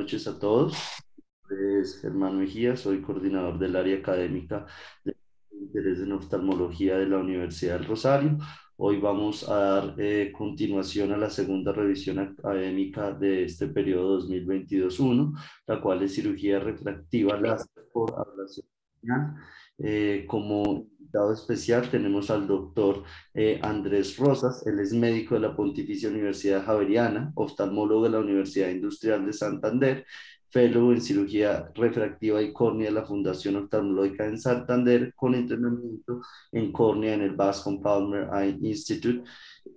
noches a todos. Es Germán Mejía, soy coordinador del área académica de interés en oftalmología de la Universidad del Rosario. Hoy vamos a dar continuación a la segunda revisión académica de este periodo 2022-1, la cual es cirugía refractiva láser por ablación corneal. Como invitado especial tenemos al doctor Andrés Rosas. Él es médico de la Pontificia Universidad Javeriana, oftalmólogo de la Universidad Industrial de Santander, fellow en cirugía refractiva y córnea de la Fundación Oftalmológica en Santander, con entrenamiento en córnea en el Bascom Palmer Eye Institute,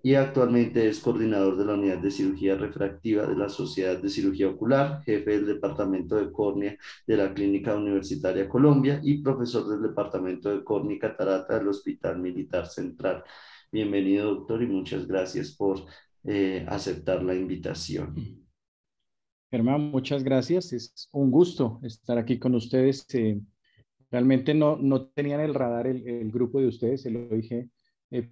y actualmente es coordinador de la unidad de cirugía refractiva de la Sociedad de Cirugía Ocular, jefe del departamento de córnea de la Clínica Universitaria Colombia y profesor del departamento de córnea y catarata del Hospital Militar Central. Bienvenido, doctor, y muchas gracias por aceptar la invitación. Germán, muchas gracias. Es un gusto estar aquí con ustedes. Realmente no tenían el radar el grupo de ustedes, se lo dije,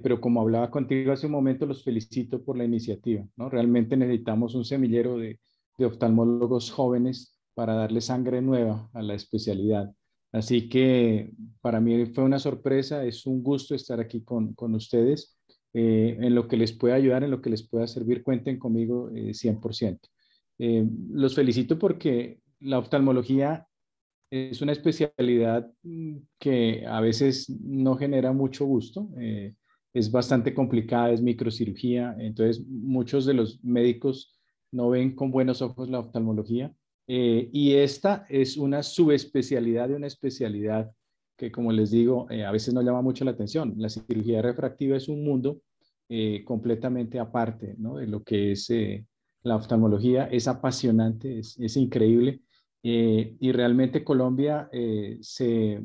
pero como hablaba contigo hace un momento, los felicito por la iniciativa, ¿no? Realmente necesitamos un semillero de oftalmólogos jóvenes para darle sangre nueva a la especialidad. Así que para mí fue una sorpresa, es un gusto estar aquí con ustedes. En lo que les pueda ayudar, en lo que les pueda servir, cuenten conmigo 100%. Los felicito porque la oftalmología es una especialidad que a veces no genera mucho gusto. Es bastante complicada, es microcirugía, entonces muchos de los médicos no ven con buenos ojos la oftalmología. Y esta es una subespecialidad de una especialidad que, como les digo, a veces no llama mucho la atención. La cirugía refractiva es un mundo completamente aparte, ¿no? De lo que es la oftalmología. Es apasionante, es increíble. Y realmente Colombia se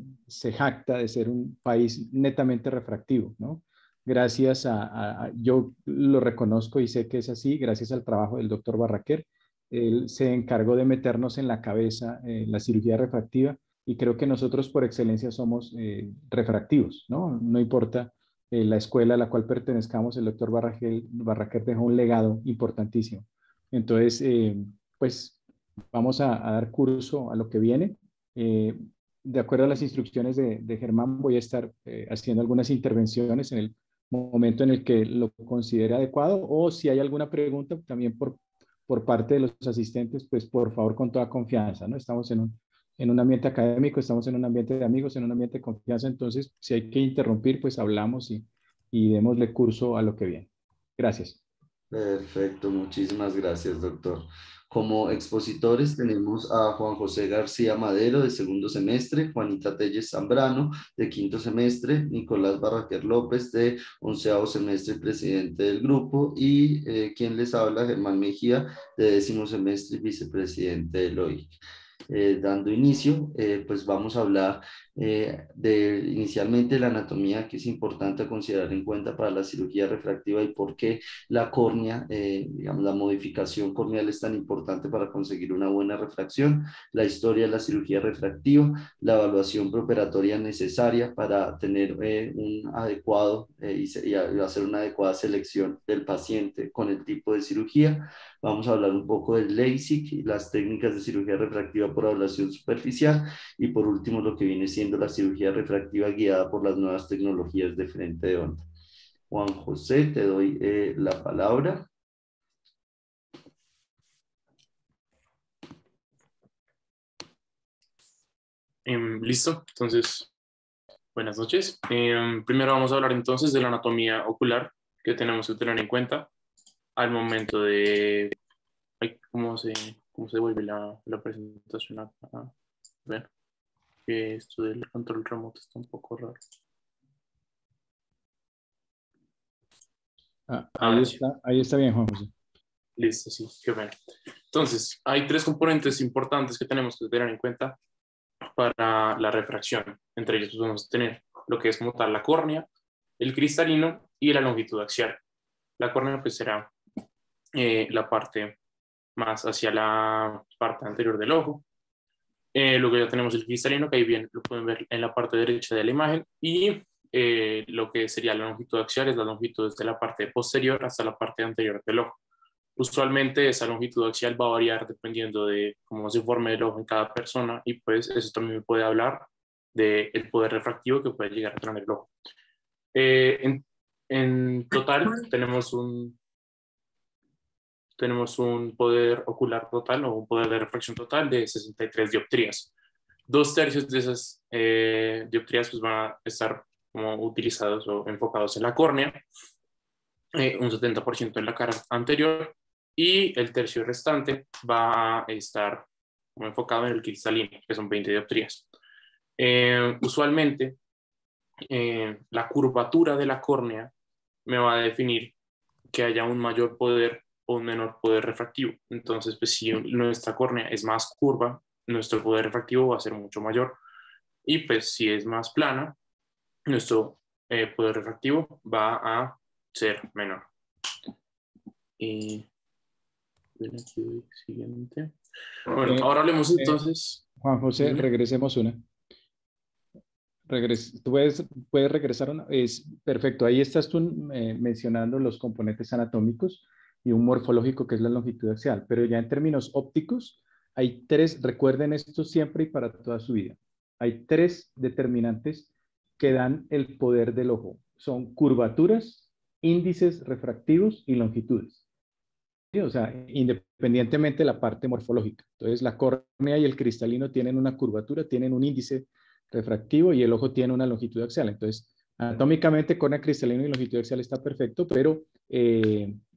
jacta de ser un país netamente refractivo, ¿no? Gracias yo lo reconozco y sé que es así, gracias al trabajo del doctor Barraquer. Él se encargó de meternos en la cabeza la cirugía refractiva y creo que nosotros por excelencia somos refractivos, ¿no? No importa la escuela a la cual pertenezcamos, el doctor Barraquer dejó un legado importantísimo. Entonces, pues vamos a dar curso a lo que viene. De acuerdo a las instrucciones de Germán, voy a estar haciendo algunas intervenciones en el momento en el que lo considere adecuado, o si hay alguna pregunta también por parte de los asistentes, pues por favor con toda confianza, ¿no? Estamos en un ambiente académico, estamos en un ambiente de amigos, en un ambiente de confianza, entonces si hay que interrumpir, pues hablamos y démosle curso a lo que viene. Gracias. Perfecto, muchísimas gracias, doctor. Como expositores tenemos a Juan José García Madero de segundo semestre, Juanita Telles Zambrano de quinto semestre, Nicolás Barraquer López de onceavo semestre, presidente del grupo, y quien les habla, Germán Mejía de décimo semestre y vicepresidente del OIC. Dando inicio, pues vamos a hablar de inicialmente la anatomía, que es importante considerar en cuenta para la cirugía refractiva, y por qué la córnea, digamos, la modificación corneal es tan importante para conseguir una buena refracción, la historia de la cirugía refractiva, la evaluación preoperatoria necesaria para tener un adecuado y hacer una adecuada selección del paciente con el tipo de cirugía. Vamos a hablar un poco del LASIK y las técnicas de cirugía refractiva por ablación superficial, y por último lo que viene siendo la cirugía refractiva guiada por las nuevas tecnologías de frente de onda. Juan José, te doy la palabra. Listo, entonces, buenas noches. Primero vamos a hablar entonces de la anatomía ocular que tenemos que tener en cuenta al momento de... Ay, ¿cómo se vuelve la presentación acá? Ver, que esto del control remoto está un poco raro. Ahora sí. Ahí está bien, Juan José. Listo, sí, qué bueno. Entonces, hay tres componentes importantes que tenemos que tener en cuenta para la refracción. Entre ellos pues, vamos a tener lo que es como tal la córnea, el cristalino y la longitud axial. La córnea pues será la parte más hacia la parte anterior del ojo. Luego ya tenemos el cristalino, que ahí bien lo pueden ver en la parte derecha de la imagen, y lo que sería la longitud axial es la longitud desde la parte posterior hasta la parte anterior del ojo. Usualmente esa longitud axial va a variar dependiendo de cómo se forme el ojo en cada persona y pues eso también me puede hablar del poder refractivo que puede llegar a tener el ojo. En total tenemos un poder ocular total o un poder de refracción total de 63 dioptrías. 2/3 de esas dioptrías pues, van a estar como utilizados o enfocados en la córnea, un 70% en la cara anterior y el tercio restante va a estar como enfocado en el cristalino, que son 20 dioptrías. Usualmente, la curvatura de la córnea me va a definir que haya un mayor poder o un menor poder refractivo. Entonces, pues si nuestra córnea es más curva, nuestro poder refractivo va a ser mucho mayor. Y pues si es más plana, nuestro poder refractivo va a ser menor. Y siguiente. Bueno, ahora hablemos entonces. Juan José, Dime. regresemos una. ¿Tú puedes regresar una? Es perfecto. Ahí estás tú mencionando los componentes anatómicos y un morfológico que es la longitud axial. Pero ya en términos ópticos, hay tres, recuerden esto siempre y para toda su vida. Hay tres determinantes que dan el poder del ojo. Son curvaturas, índices refractivos y longitudes. ¿Sí? O sea, independientemente de la parte morfológica. Entonces, la córnea y el cristalino tienen una curvatura, tienen un índice refractivo y el ojo tiene una longitud axial. Entonces, anatómicamente, córnea, cristalino y longitud axial está perfecto, pero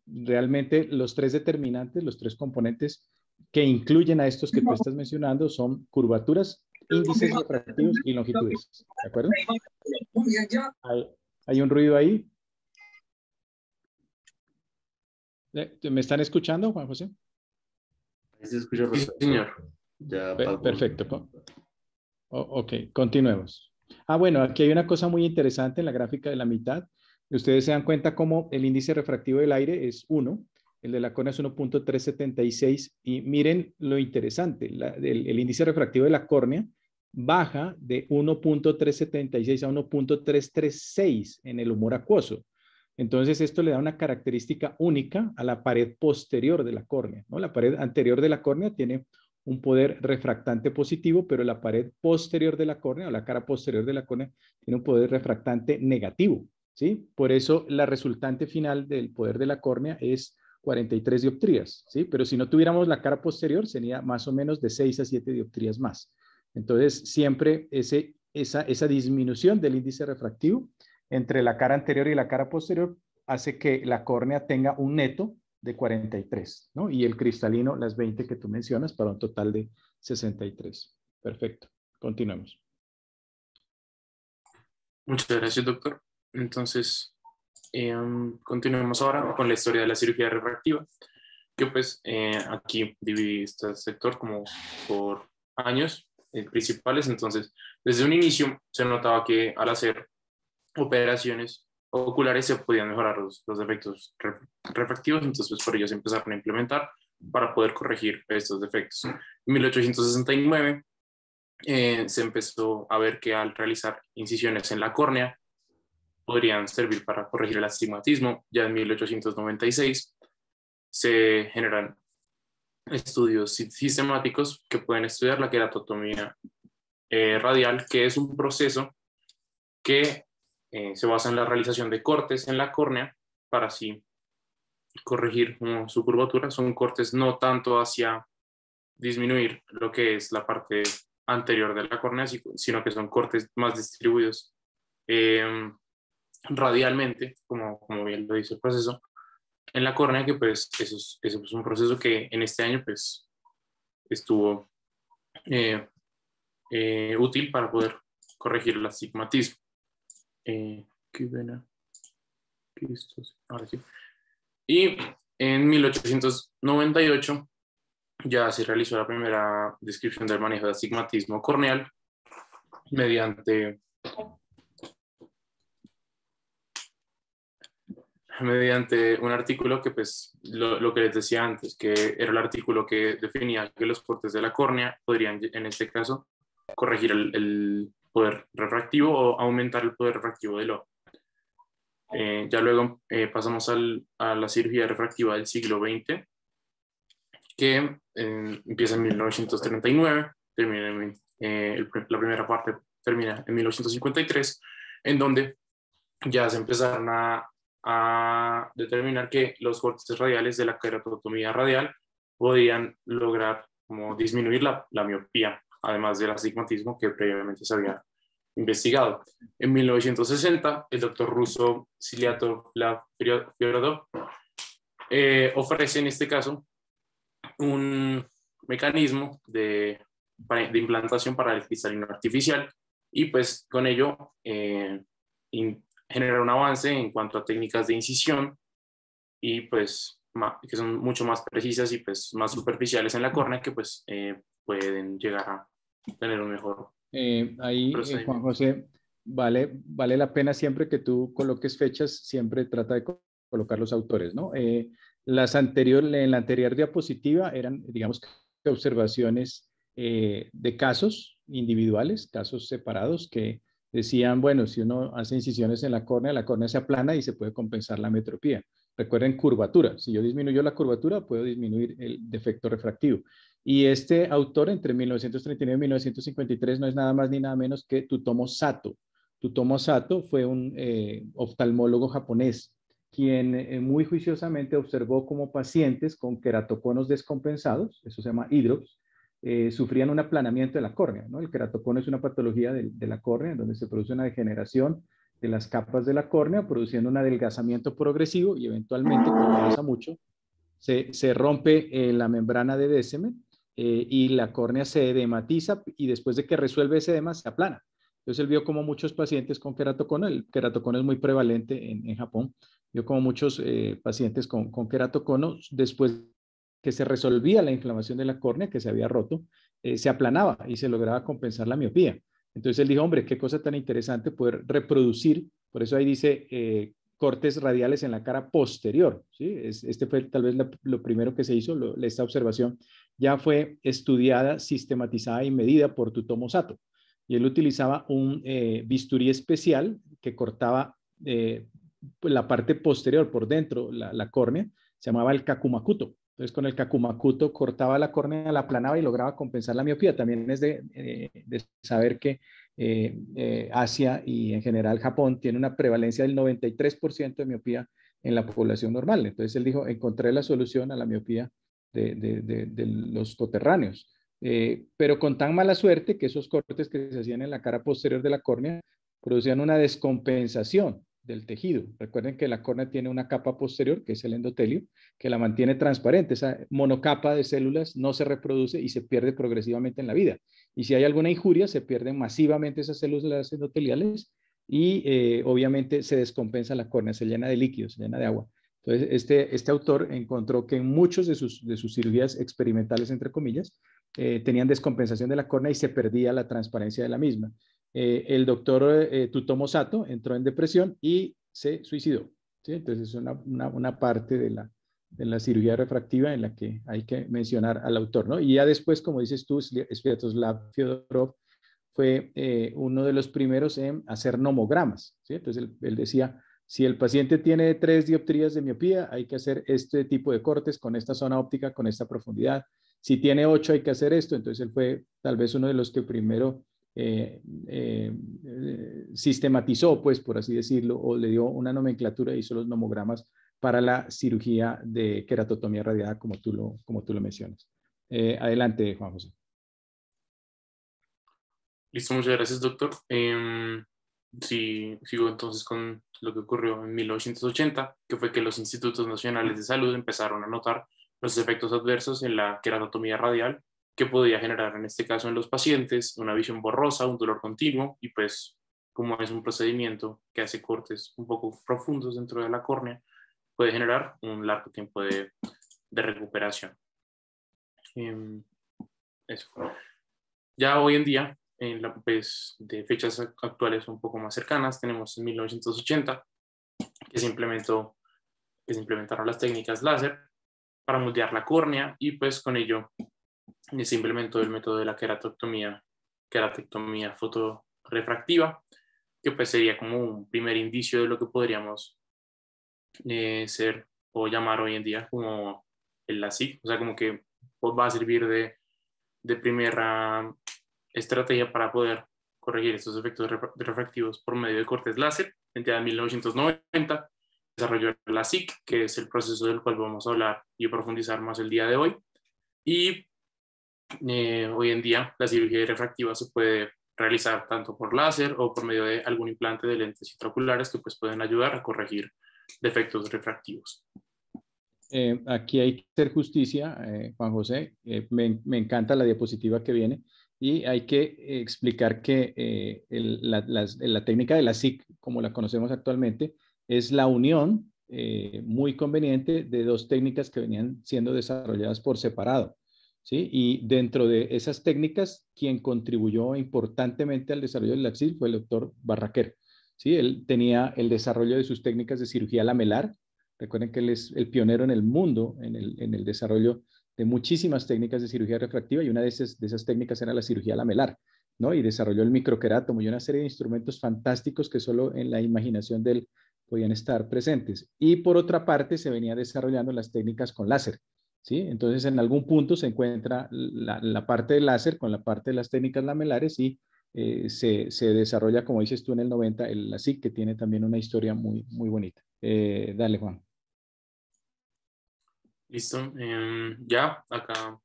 realmente los tres determinantes, los tres componentes que incluyen a estos que tú estás mencionando son curvaturas, índices refractivos y longitudes. ¿De acuerdo? ¿Hay un ruido ahí? ¿Me están escuchando, Juan José? Ahí se escucha Sí, perfecto. señor. Ya apagó. Perfecto. Ok, continuemos. Bueno, aquí hay una cosa muy interesante en la gráfica de la mitad. Ustedes se dan cuenta cómo el índice refractivo del aire es 1, el de la córnea es 1.376 y miren lo interesante, el índice refractivo de la córnea baja de 1.376 a 1.336 en el humor acuoso. Entonces, esto le da una característica única a la pared posterior de la córnea, ¿no? La pared anterior de la córnea tiene un poder refractante positivo, pero la pared posterior de la córnea o la cara posterior de la córnea tiene un poder refractante negativo, ¿sí? Por eso la resultante final del poder de la córnea es 43 dioptrías, ¿sí? Pero si no tuviéramos la cara posterior, sería más o menos de 6 a 7 dioptrías más. Entonces, siempre esa disminución del índice refractivo entre la cara anterior y la cara posterior hace que la córnea tenga un neto de 43, ¿no? Y el cristalino, las 20 que tú mencionas, para un total de 63. Perfecto. Continuemos. Muchas gracias, doctor. Entonces, continuemos ahora con la historia de la cirugía refractiva, que pues aquí dividí este sector como por años principales. Entonces, desde un inicio se notaba que al hacer operaciones oculares se podían mejorar los defectos refractivos, entonces pues, por ello se empezaron a implementar para poder corregir estos defectos. En 1869 se empezó a ver que al realizar incisiones en la córnea podrían servir para corregir el astigmatismo. Ya en 1896 se generan estudios sistemáticos que pueden estudiar la queratotomía radial, que es un proceso que se basa en la realización de cortes en la córnea para así corregir su curvatura. Son cortes no tanto hacia disminuir lo que es la parte anterior de la córnea, sino que son cortes más distribuidos radialmente, como bien lo dice el proceso, en la córnea, que pues eso es un proceso que en este año pues estuvo útil para poder corregir el astigmatismo. ¿Qué vena? Ahora sí. Y en 1898 ya se realizó la primera descripción del manejo de astigmatismo corneal mediante un artículo que pues lo que les decía antes, que era el artículo que definía que los cortes de la córnea podrían en este caso corregir el poder refractivo o aumentar el poder refractivo del ojo. Ya luego pasamos a la cirugía refractiva del siglo XX, que empieza en 1939, termina la primera parte termina en 1953, en donde ya se empezaron a determinar que los cortes radiales de la queratotomía radial podían lograr como disminuir la miopía, además del astigmatismo que previamente se había investigado. En 1960, el doctor ruso Siliatov Fyorodov ofrece en este caso un mecanismo de implantación para el cristalino artificial y pues con ello generar un avance en cuanto a técnicas de incisión y pues que son mucho más precisas y pues más superficiales en la córnea que pues pueden llegar a tener un mejor Juan procedimiento. José, vale la pena siempre que tú coloques fechas, siempre trata de colocar los autores, ¿no? En la anterior diapositiva eran, digamos, observaciones de casos individuales, casos separados que decían, bueno, si uno hace incisiones en la córnea se aplana y se puede compensar la metropía. Recuerden curvatura, si yo disminuyo la curvatura, puedo disminuir el defecto refractivo. Y este autor, entre 1939 y 1953, no es nada más ni nada menos que Tsutomu Sato. Tsutomu Sato fue un oftalmólogo japonés, quien muy juiciosamente observó cómo pacientes con queratoconos descompensados, eso se llama hidrops, sufrían un aplanamiento de la córnea, ¿no? El queratocono es una patología de la córnea, en donde se produce una degeneración de las capas de la córnea, produciendo un adelgazamiento progresivo y eventualmente, cuando avanza mucho, se rompe la membrana de Descemet y la córnea se edematiza y después de que resuelve ese edema se aplana. Entonces él vio como muchos pacientes con queratocono, el queratocono es muy prevalente en Japón, vio como muchos pacientes con queratocono, después que se resolvía la inflamación de la córnea que se había roto, se aplanaba y se lograba compensar la miopía. Entonces él dijo, hombre, qué cosa tan interesante poder reproducir, por eso ahí dice cortes radiales en la cara posterior. ¿Sí? Este fue tal vez lo primero que se hizo, esta observación ya fue estudiada, sistematizada y medida por Tsutomu Sato. Y él utilizaba un bisturí especial que cortaba la parte posterior por dentro, la córnea, se llamaba el Kakumakuto. Entonces, con el Kakumakuto cortaba la córnea, la aplanaba y lograba compensar la miopía. También es de saber que Asia y en general Japón tiene una prevalencia del 93% de miopía en la población normal. Entonces, él dijo, encontré la solución a la miopía de los coterráneos. Pero con tan mala suerte que esos cortes que se hacían en la cara posterior de la córnea producían una descompensación del tejido. Recuerden que la córnea tiene una capa posterior, que es el endotelio, que la mantiene transparente. Esa monocapa de células no se reproduce y se pierde progresivamente en la vida. Y si hay alguna injuria, se pierden masivamente esas células endoteliales y obviamente se descompensa la córnea, se llena de líquidos, se llena de agua. Entonces, este autor encontró que en muchos de sus cirugías experimentales, entre comillas, tenían descompensación de la córnea y se perdía la transparencia de la misma. El doctor Tsutomu Sato entró en depresión y se suicidó. ¿Sí? Entonces es una parte de la cirugía refractiva en la que hay que mencionar al autor, ¿no? Y ya después, como dices tú, Sviatoslav Fyodorov fue uno de los primeros en hacer nomogramas. ¿Sí? Entonces él decía, si el paciente tiene 3 dioptrías de miopía, hay que hacer este tipo de cortes con esta zona óptica, con esta profundidad. Si tiene 8, hay que hacer esto. Entonces él fue tal vez uno de los que primero sistematizó, pues por así decirlo, o le dio una nomenclatura y hizo los nomogramas para la cirugía de queratotomía radiada, como tú lo mencionas. Adelante, Juan José. Listo, muchas gracias, doctor. Sí, sigo entonces con lo que ocurrió en 1980, que fue que los institutos nacionales de salud empezaron a notar los efectos adversos en la queratotomía radial que podía generar en este caso en los pacientes una visión borrosa, un dolor continuo y pues como es un procedimiento que hace cortes un poco profundos dentro de la córnea, puede generar un largo tiempo de recuperación. Eso. Ya hoy en día, pues, de fechas actuales un poco más cercanas, tenemos en 1980 que se implementaron las técnicas láser para moldear la córnea y pues con ello se implementó el método de la queratectomía fotorefractiva, que pues sería como un primer indicio de lo que podríamos ser o llamar hoy en día como el LASIK, o sea, como que pues, va a servir de primera estrategia para poder corregir estos efectos refractivos por medio de cortes láser. En 1990 desarrolló la SIC, que es el proceso del cual vamos a hablar y profundizar más el día de hoy. Y hoy en día la cirugía refractiva se puede realizar tanto por láser o por medio de algún implante de lentes intraoculares que pues pueden ayudar a corregir defectos refractivos. Aquí hay que hacer justicia, Juan José. Me encanta la diapositiva que viene y hay que explicar que la técnica de la SIC, como la conocemos actualmente, es la unión muy conveniente de dos técnicas que venían siendo desarrolladas por separado, ¿sí? Y dentro de esas técnicas, quien contribuyó importantemente al desarrollo del LASIK fue el doctor Barraquer, ¿sí? Él tenía el desarrollo de sus técnicas de cirugía lamelar. Recuerden que él es el pionero en el mundo en el desarrollo de muchísimas técnicas de cirugía refractiva y una de esas técnicas era la cirugía lamelar, ¿no? Y desarrolló el microquerátomo y una serie de instrumentos fantásticos que solo en la imaginación de él podían estar presentes. Y por otra parte se venía desarrollando las técnicas con láser, ¿sí? Entonces en algún punto se encuentra la parte del láser con la parte de las técnicas lamelares y se desarrolla, como dices tú, en el 90, el LASIK, que tiene también una historia muy, muy bonita. Dale, Juan. Listo. Ya, acá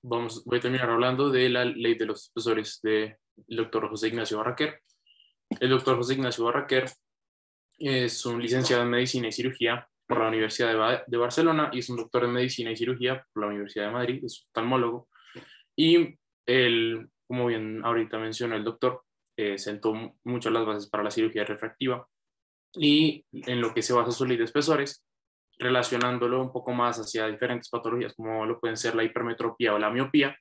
voy a terminar hablando de la ley de los espesores del doctor José Ignacio Barraquer. El doctor José Ignacio Barraquer es un licenciado en Medicina y Cirugía por la Universidad de Barcelona y es un doctor en Medicina y Cirugía por la Universidad de Madrid, es oftalmólogo. Y él, como bien ahorita mencionó el doctor, sentó muchas las bases para la cirugía refractiva y en lo que se basa su ley de espesores, relacionándolo un poco más hacia diferentes patologías como lo pueden ser la hipermetropía o la miopía,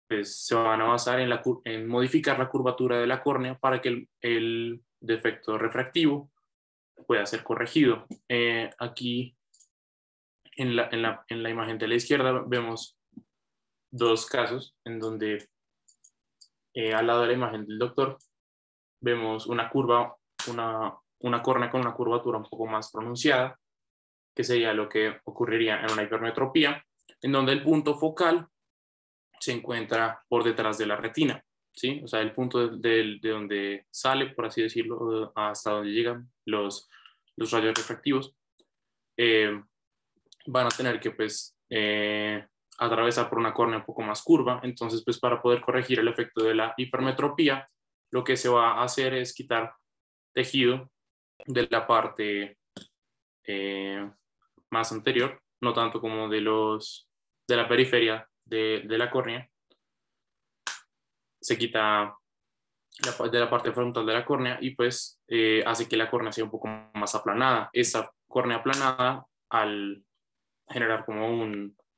pues se van a basar en modificar la curvatura de la córnea para que el defecto refractivo pueda ser corregido. Aquí en la imagen de la izquierda vemos dos casos en donde al lado de la imagen del doctor vemos una curva, una córnea con una curvatura un poco más pronunciada, que sería lo que ocurriría en una hipermetropía, en donde el punto focal se encuentra por detrás de la retina, ¿sí? O sea, el punto de donde sale, por así decirlo, hasta donde llegan los rayos refractivos, van a tener que, pues, atravesar por una córnea un poco más curva. Entonces, pues, para poder corregir el efecto de la hipermetropía, lo que se va a hacer es quitar tejido de la parte más anterior, no tanto como de la periferia de la córnea. Se quita de la parte frontal de la córnea y pues hace que la córnea sea un poco más aplanada. Esa córnea aplanada, al generar como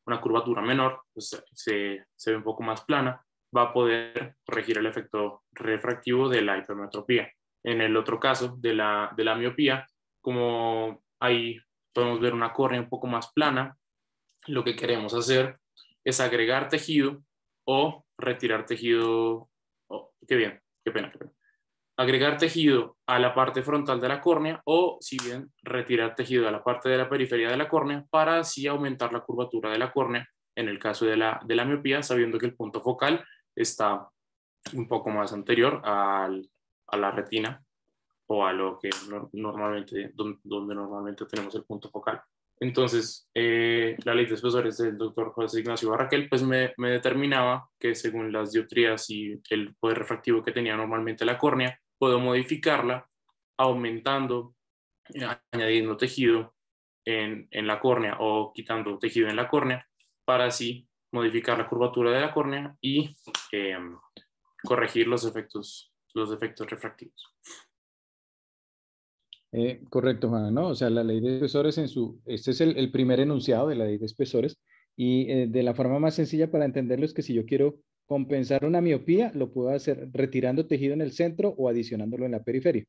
una curvatura menor, pues se ve un poco más plana, va a poder corregir el efecto refractivo de la hipermetropía. En el otro caso de la miopía, como ahí podemos ver una córnea un poco más plana, lo que queremos hacer es agregar tejido o retirar tejido. Oh, qué bien, qué pena. Agregar tejido a la parte frontal de la córnea o, si bien, retirar tejido a la parte de la periferia de la córnea para así aumentar la curvatura de la córnea en el caso de la miopía, sabiendo que el punto focal está un poco más anterior a la retina o a lo que donde normalmente tenemos el punto focal. Entonces, la ley de espesores del doctor José Ignacio Barraquer pues me determinaba que según las dioptrías y el poder refractivo que tenía normalmente la córnea, puedo modificarla aumentando, añadiendo tejido en la córnea o quitando tejido en la córnea para así modificar la curvatura de la córnea y corregir los efectos refractivos. Correcto, Juan, ¿no? O sea, la ley de espesores este es el primer enunciado de la ley de espesores y de la forma más sencilla para entenderlo es que si yo quiero compensar una miopía, lo puedo hacer retirando tejido en el centro o adicionándolo en la periferia.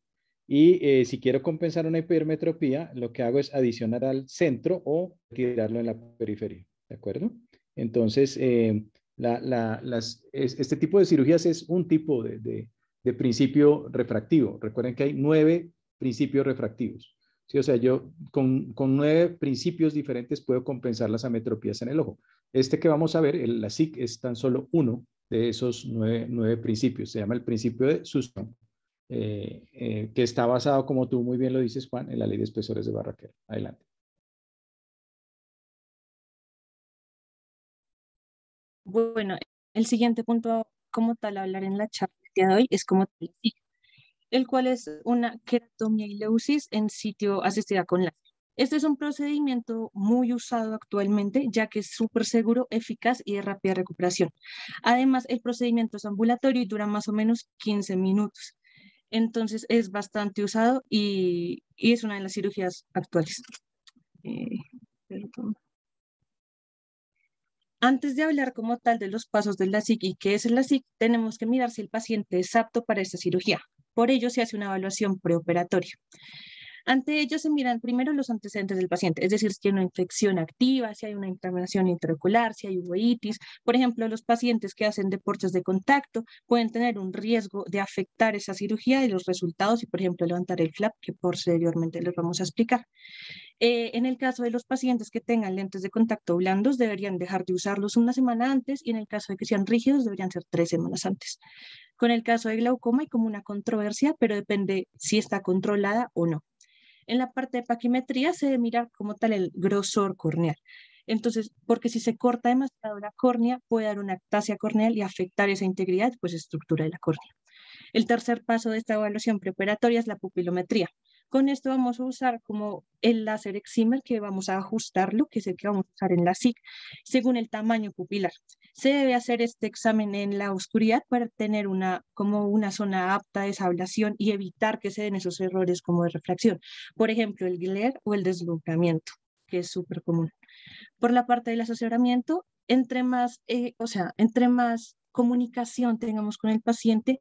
Y si quiero compensar una hipermetropía, lo que hago es adicionar al centro o retirarlo en la periferia, ¿de acuerdo? Entonces, este tipo de cirugías es un tipo de principio refractivo. Recuerden que hay 9 principios refractivos. ¿sí? O sea, yo con 9 principios diferentes puedo compensar las ametropías en el ojo. Este que vamos a ver, el LASIK, es tan solo uno de esos 9 principios. Se llama el principio de Sussman, que está basado, como tú muy bien lo dices, Juan, en la ley de espesores de Barraquer. Adelante. Bueno, el siguiente punto como tal a hablar en la charla del día de hoy es como tal, el cual es una queratomía y leucis en sitio asistida con láser. Este es un procedimiento muy usado actualmente, ya que es súper seguro, eficaz y de rápida recuperación. Además, el procedimiento es ambulatorio y dura más o menos 15 minutos. Entonces, es bastante usado y es una de las cirugías actuales. Perdón. Antes de hablar como tal de los pasos del LASIK y qué es el LASIK, tenemos que mirar si el paciente es apto para esta cirugía. Por ello se hace una evaluación preoperatoria. Ante ello se miran primero los antecedentes del paciente, es decir, si hay una infección activa, si hay una inflamación intraocular, si hay uveitis. Por ejemplo, los pacientes que hacen deportes de contacto pueden tener un riesgo de afectar esa cirugía y los resultados y, por ejemplo, levantar el flap, que posteriormente les vamos a explicar. En el caso de los pacientes que tengan lentes de contacto blandos, deberían dejar de usarlos una semana antes y en el caso de que sean rígidos, deberían ser 3 semanas antes. Con el caso de glaucoma hay como una controversia, pero depende si está controlada o no. En la parte de paquimetría se debe mirar como tal el grosor corneal. Entonces, porque si se corta demasiado la córnea, puede dar una ectasia corneal y afectar esa integridad, pues estructura de la córnea. El tercer paso de esta evaluación preoperatoria es la pupilometría. Con esto vamos a usar como el láser excimer, que vamos a ajustarlo, que es el que vamos a usar en la SIC, según el tamaño pupilar. Se debe hacer este examen en la oscuridad para tener como una zona apta de esa ablación y evitar que se den esos errores como de refracción. Por ejemplo, el glare o el deslumbramiento, que es súper común. Por la parte del asesoramiento, entre más comunicación tengamos con el paciente,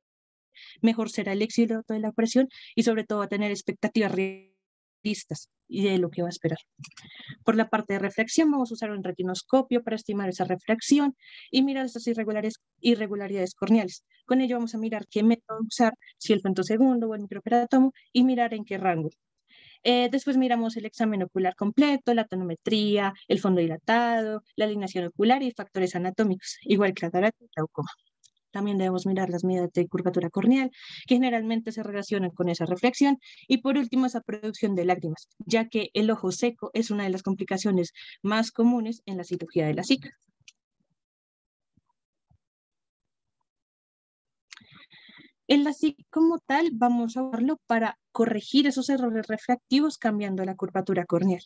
mejor será el éxito de la operación y sobre todo va a tener expectativas realistas y de lo que va a esperar. Por la parte de refracción vamos a usar un retinoscopio para estimar esa refracción y mirar esas irregularidades corneales. Con ello vamos a mirar qué método usar, si el femtosegundo o el microkeratomo, y mirar en qué rango. Después miramos el examen ocular completo, la tonometría, el fondo dilatado, la alineación ocular y factores anatómicos, igual que catarata y glaucoma. También debemos mirar las medidas de curvatura corneal, que generalmente se relacionan con esa reflexión. Y por último, esa producción de lágrimas, ya que el ojo seco es una de las complicaciones más comunes en la cirugía de la SIC. En la SIC como tal, vamos a usarlo para corregir esos errores refractivos cambiando la curvatura corneal.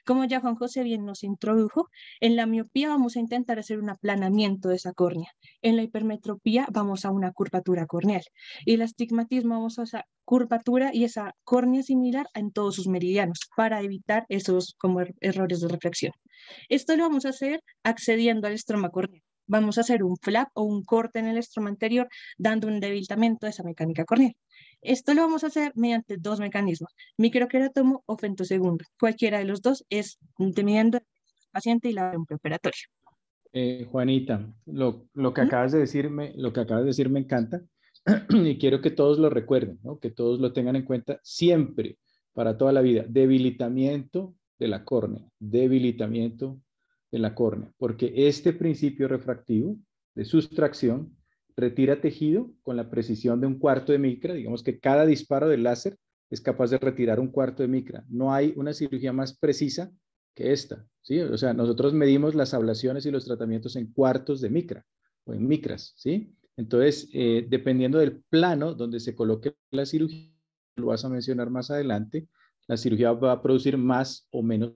Como ya Juan José bien nos introdujo, en la miopía vamos a intentar hacer un aplanamiento de esa córnea. En la hipermetropía vamos a una curvatura corneal. Y el astigmatismo vamos a esa curvatura y esa córnea similar en todos sus meridianos para evitar esos como errores de refracción. Esto lo vamos a hacer accediendo al estroma corneal. Vamos a hacer un flap o un corte en el estroma anterior, dando un debilitamiento de esa mecánica corneal. Esto lo vamos a hacer mediante 2 mecanismos, microqueratomo o femtosegundo. Cualquiera de los dos es midiendo el paciente y la preoperatoria. Juanita, lo que acabas de decir me encanta y quiero que todos lo recuerden, ¿no? Que todos lo tengan en cuenta siempre, para toda la vida. Debilitamiento de la córnea, debilitamiento de la córnea, porque este principio refractivo de sustracción retira tejido con la precisión de 1/4 de micra. Digamos que cada disparo del láser es capaz de retirar 1/4 de micra. No hay una cirugía más precisa que esta, ¿sí? O sea, nosotros medimos las ablaciones y los tratamientos en cuartos de micra o en micras, ¿sí? Entonces, dependiendo del plano donde se coloque la cirugía, lo vas a mencionar más adelante, la cirugía va a producir más o menos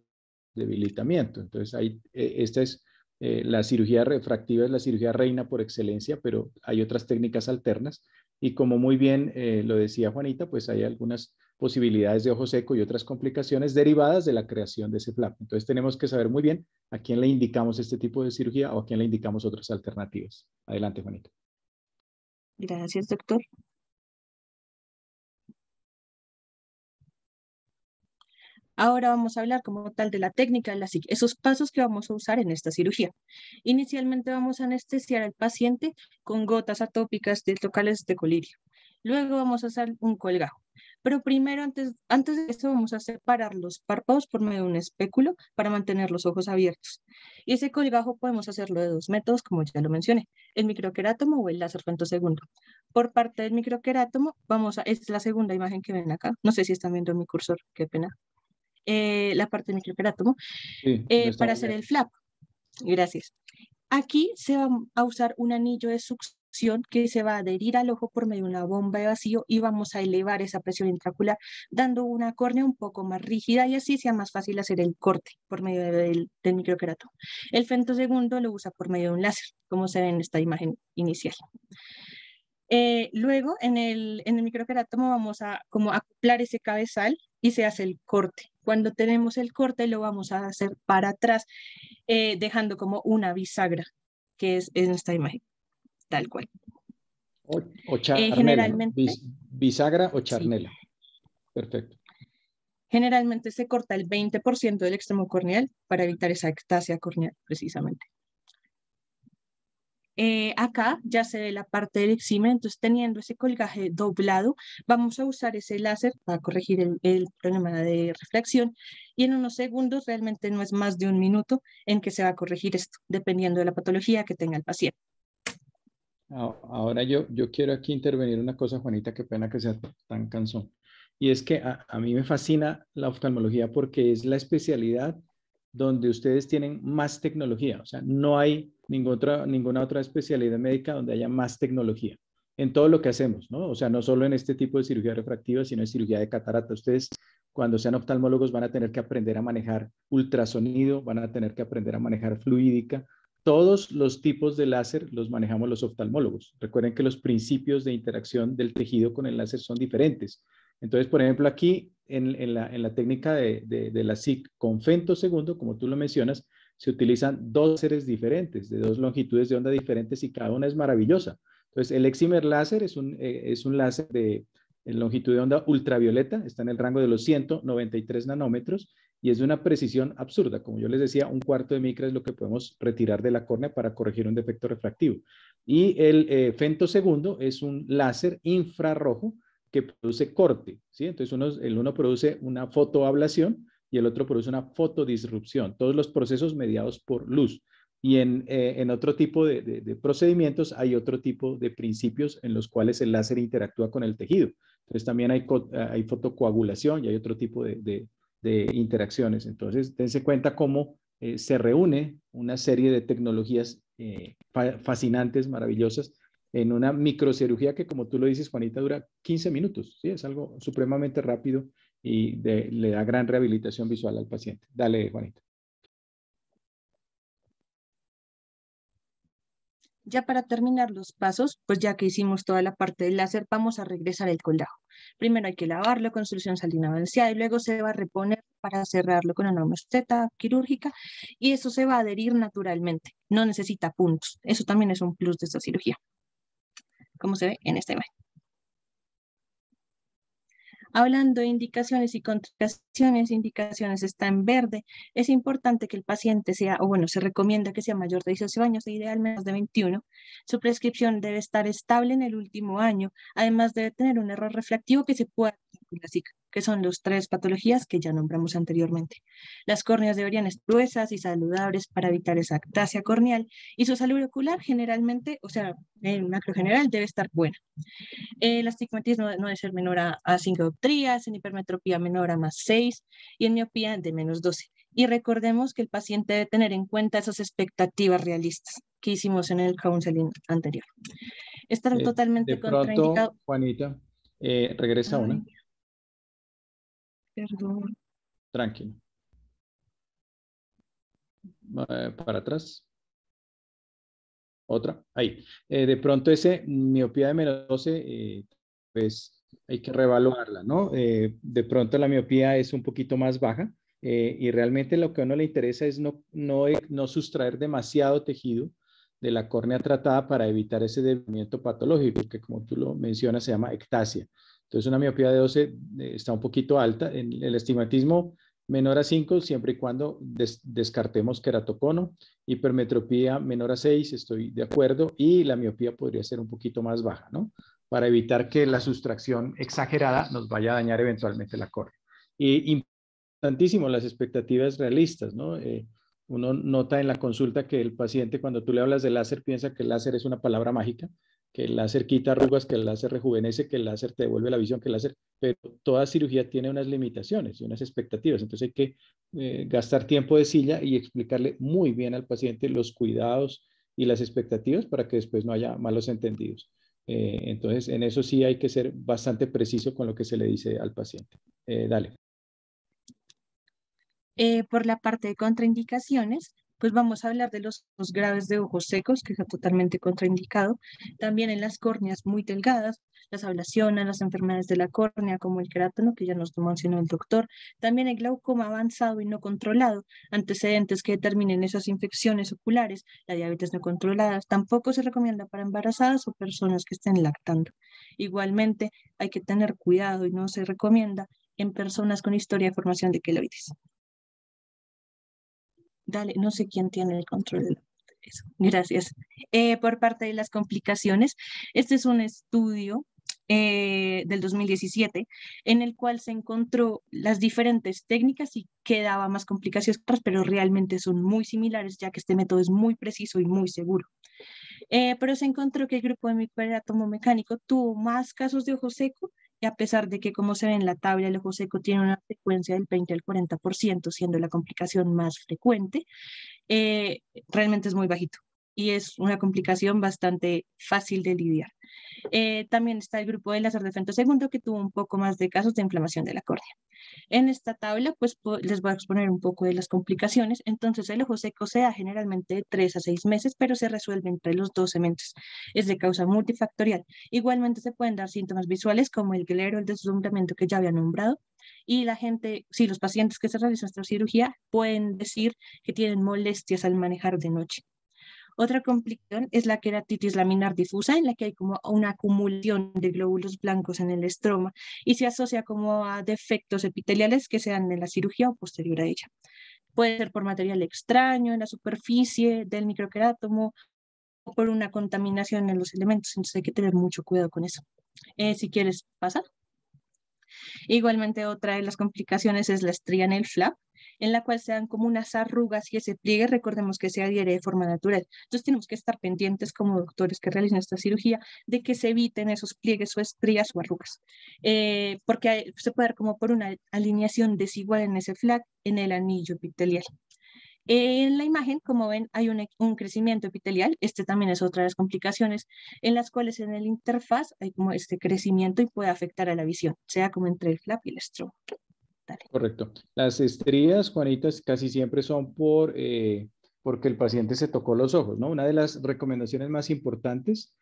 debilitamiento. Entonces, esta es la cirugía refractiva, es la cirugía reina por excelencia, pero hay otras técnicas alternas. Y como muy bien lo decía Juanita, pues hay algunas posibilidades de ojo seco y otras complicaciones derivadas de la creación de ese flap. Entonces tenemos que saber muy bien a quién le indicamos este tipo de cirugía o a quién le indicamos otras alternativas. Adelante, Juanita. Gracias, doctor. Ahora vamos a hablar como tal de la técnica de la SIC, esos pasos que vamos a usar en esta cirugía. Inicialmente vamos a anestesiar al paciente con gotas atópicas de locales de colirio. Luego vamos a hacer un colgajo. Pero primero, antes de eso, vamos a separar los párpados por medio de un espéculo para mantener los ojos abiertos. Y ese colgajo podemos hacerlo de dos métodos, como ya lo mencioné, el microquerátomo o el láser femtosegundo. Por parte del microquerátomo, esta es la segunda imagen que ven acá. No sé si están viendo mi cursor, qué pena. La parte del microquerátomo, Sí, lo para estamos hacer viendo. el flap. Gracias. Aquí se va a usar un anillo de succión que se va a adherir al ojo por medio de una bomba de vacío y vamos a elevar esa presión intraocular, dando una córnea un poco más rígida y así sea más fácil hacer el corte por medio del microquerato. El femtosegundo lo usa por medio de un láser, como se ve en esta imagen inicial. Luego, en el microquerátomo vamos a como acoplar ese cabezal y se hace el corte. Cuando tenemos el corte, lo vamos a hacer para atrás, dejando como una bisagra, que es en esta imagen, tal cual. O charnela, ¿no? Generalmente, Bisagra o sí, charnela. Perfecto. generalmente se corta el 20% del extremo corneal para evitar esa ectasia corneal, precisamente. Acá ya se ve la parte del exime, entonces teniendo ese colgaje doblado, vamos a usar ese láser para corregir el problema de refracción y en unos segundos, realmente no es más de un minuto en que se va a corregir esto, dependiendo de la patología que tenga el paciente. Ahora yo quiero aquí intervenir una cosa, Juanita, qué pena que sea tan cansón. Y es que a mí me fascina la oftalmología porque es la especialidad donde ustedes tienen más tecnología. O sea, no hay ninguna otra especialidad médica donde haya más tecnología en todo lo que hacemos, ¿no? O sea, no solo en este tipo de cirugía refractiva, sino en cirugía de catarata. Ustedes, cuando sean oftalmólogos, van a tener que aprender a manejar ultrasonido, van a tener que aprender a manejar fluídica. Todos los tipos de láser los manejamos los oftalmólogos. Recuerden que los principios de interacción del tejido con el láser son diferentes. Entonces, por ejemplo, aquí en la técnica de la SIC con femtosegundo, como tú lo mencionas, se utilizan dos láseres diferentes, de dos longitudes de onda diferentes y cada una es maravillosa. Entonces, el Excimer láser es un láser de longitud de onda ultravioleta, está en el rango de los 193 nanómetros y es de una precisión absurda. Como yo les decía, un cuarto de micra es lo que podemos retirar de la córnea para corregir un defecto refractivo. Y el femtosegundo es un láser infrarrojo que produce corte, ¿sí? Entonces el uno produce una fotoablación y el otro produce una fotodisrupción, todos los procesos mediados por luz. Y en otro tipo de procedimientos hay otro tipo de principios en los cuales el láser interactúa con el tejido. Entonces también hay fotocoagulación y hay otro tipo de interacciones. Entonces, dense cuenta cómo se reúne una serie de tecnologías fascinantes, maravillosas, en una microcirugía que, como tú lo dices, Juanita, dura 15 minutos. ¿Sí? Es algo supremamente rápido y le da gran rehabilitación visual al paciente. Dale, Juanita. Ya para terminar los pasos, pues ya que hicimos toda la parte del láser, vamos a regresar el colgajo. Primero hay que lavarlo con solución salina balanceada y luego se va a reponer para cerrarlo con una anesteta quirúrgica y eso se va a adherir naturalmente. No necesita puntos. Eso también es un plus de esta cirugía, como se ve en esta imagen. Hablando de indicaciones y contraindicaciones, indicaciones está en verde. Es importante que el paciente sea, o bueno, se recomienda que sea mayor de 18 años e idealmente más de 21. Su prescripción debe estar estable en el último año. Además, debe tener un error refractivo que se pueda clasificar, que son las 3 patologías que ya nombramos anteriormente. Las córneas deberían estar gruesas y saludables para evitar esa ectasia corneal y su salud ocular generalmente, o sea, en macro general, debe estar buena. El astigmatismo no debe ser menor a 5 dioptrías, en hipermetropía menor a más 6 y en miopía de menos 12. Y recordemos que el paciente debe tener en cuenta esas expectativas realistas que hicimos en el counseling anterior. Estar De totalmente pronto, contraindicado. Juanita, regresa Ay, una. perdón. Tranquilo. Para atrás. Otra, ahí. De pronto ese miopía de menos 12, pues hay que reevaluarla, ¿no? De pronto la miopía es un poquito más baja y realmente lo que a uno le interesa es no sustraer demasiado tejido de la córnea tratada para evitar ese desviamiento patológico, que como tú lo mencionas se llama ectasia. Entonces una miopía de 12 está un poquito alta. En el astigmatismo menor a 5, siempre y cuando descartemos queratocono. Hipermetropía menor a 6, estoy de acuerdo, y la miopía podría ser un poquito más baja, ¿no? para evitar que la sustracción exagerada nos vaya a dañar eventualmente la córnea. Y importantísimo, las expectativas realistas, ¿no? Uno nota en la consulta que el paciente, cuando tú le hablas de láser, piensa que el láser es una palabra mágica, que el láser quita arrugas, que el láser rejuvenece, que el láser te devuelve la visión, que el láser, pero toda cirugía tiene unas limitaciones y unas expectativas. Entonces hay que gastar tiempo de silla y explicarle muy bien al paciente los cuidados y las expectativas para que después no haya malos entendidos. Entonces, en eso sí hay que ser bastante preciso con lo que se le dice al paciente. Dale. Por la parte de contraindicaciones, pues vamos a hablar de los ojos graves de ojos secos, que está totalmente contraindicado. También en las córneas muy delgadas, las ablaciones, las enfermedades de la córnea, como el querátono, que ya nos lo mencionó el doctor. También el glaucoma avanzado y no controlado, antecedentes que determinen esas infecciones oculares, la diabetes no controlada. Tampoco se recomienda para embarazadas o personas que estén lactando. Igualmente, hay que tener cuidado y no se recomienda en personas con historia de formación de queloides. Dale, no sé quién tiene el control de eso. Gracias. Por parte de las complicaciones, este es un estudio del 2017 en el cual se encontró las diferentes técnicas y que daba más complicaciones, pero realmente son muy similares ya que este método es muy preciso y muy seguro. Pero se encontró que el grupo de microerátomo mecánico tuvo más casos de ojo seco, y a pesar de que, como se ve en la tabla, el ojo seco tiene una frecuencia del 20 al 40%, siendo la complicación más frecuente, eh, realmente es muy bajito y es una complicación bastante fácil de lidiar. También está el grupo de láser de femtosegundo que tuvo un poco más de casos de inflamación de la córnea. En esta tabla, pues les voy a exponer un poco de las complicaciones. Entonces, el ojo seco se da generalmente de 3 a 6 meses, pero se resuelve entre los 12 meses. Es de causa multifactorial. Igualmente se pueden dar síntomas visuales como el glero, el deslumbramiento que ya había nombrado. Y la gente, sí, los pacientes que se realizan esta cirugía pueden decir que tienen molestias al manejar de noche. Otra complicación es la queratitis laminar difusa, en la que hay como una acumulación de glóbulos blancos en el estroma y se asocia como a defectos epiteliales que se dan en la cirugía o posterior a ella. Puede ser por material extraño en la superficie del microquerátomo o por una contaminación en los elementos, entonces hay que tener mucho cuidado con eso. Si quieres pasar. Igualmente, otra de las complicaciones es la estría en el flap, en la cual se dan como unas arrugas y ese pliegue, recordemos que se adhiere de forma natural. Entonces tenemos que estar pendientes como doctores que realizan esta cirugía de que se eviten esos pliegues o estrías o arrugas, porque se puede dar como por una alineación desigual en ese flap en el anillo epitelial. En la imagen, como ven, hay un crecimiento epitelial. Este también es otra de las complicaciones en las cuales en el interfaz hay como este crecimiento y puede afectar a la visión, sea como entre el flap y el estroma. Dale. Correcto. Las estrías, Juanitas, casi siempre son porque el paciente se tocó los ojos, ¿no? Una de las recomendaciones más importantes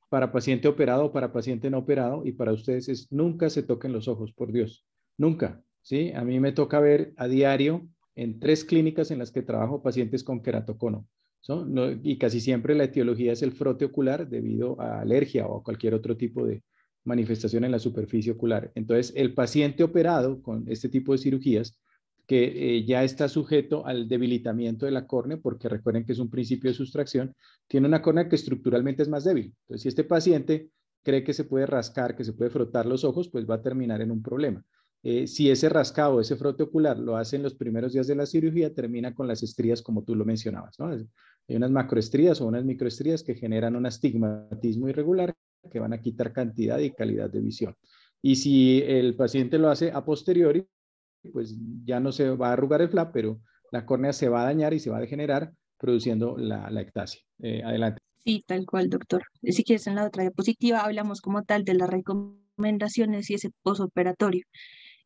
para paciente operado o para paciente no operado y para ustedes es nunca se toquen los ojos, por Dios. Nunca, ¿sí? A mí me toca ver a diario en 3 clínicas en las que trabajo pacientes con queratocono, ¿no? Y casi siempre la etiología es el frote ocular debido a alergia o a cualquier otro tipo de manifestación en la superficie ocular. Entonces, el paciente operado con este tipo de cirugías que ya está sujeto al debilitamiento de la córnea, porque recuerden que es un principio de sustracción, tiene una córnea que estructuralmente es más débil. Entonces, si este paciente cree que se puede rascar, que se puede frotar los ojos, pues va a terminar en un problema. Si ese rascado, ese frote ocular lo hace en los primeros días de la cirugía, termina con las estrías como tú lo mencionabas, ¿no? Hay unas macroestrías o unas microestrías que generan un astigmatismo irregular que van a quitar cantidad y calidad de visión. Y si el paciente lo hace a posteriori, pues ya no se va a arrugar el flap, pero la córnea se va a dañar y se va a degenerar produciendo la ectasia. Adelante. Sí, tal cual, doctor. Si quieres, en la otra diapositiva hablamos como tal de las recomendaciones y ese posoperatorio.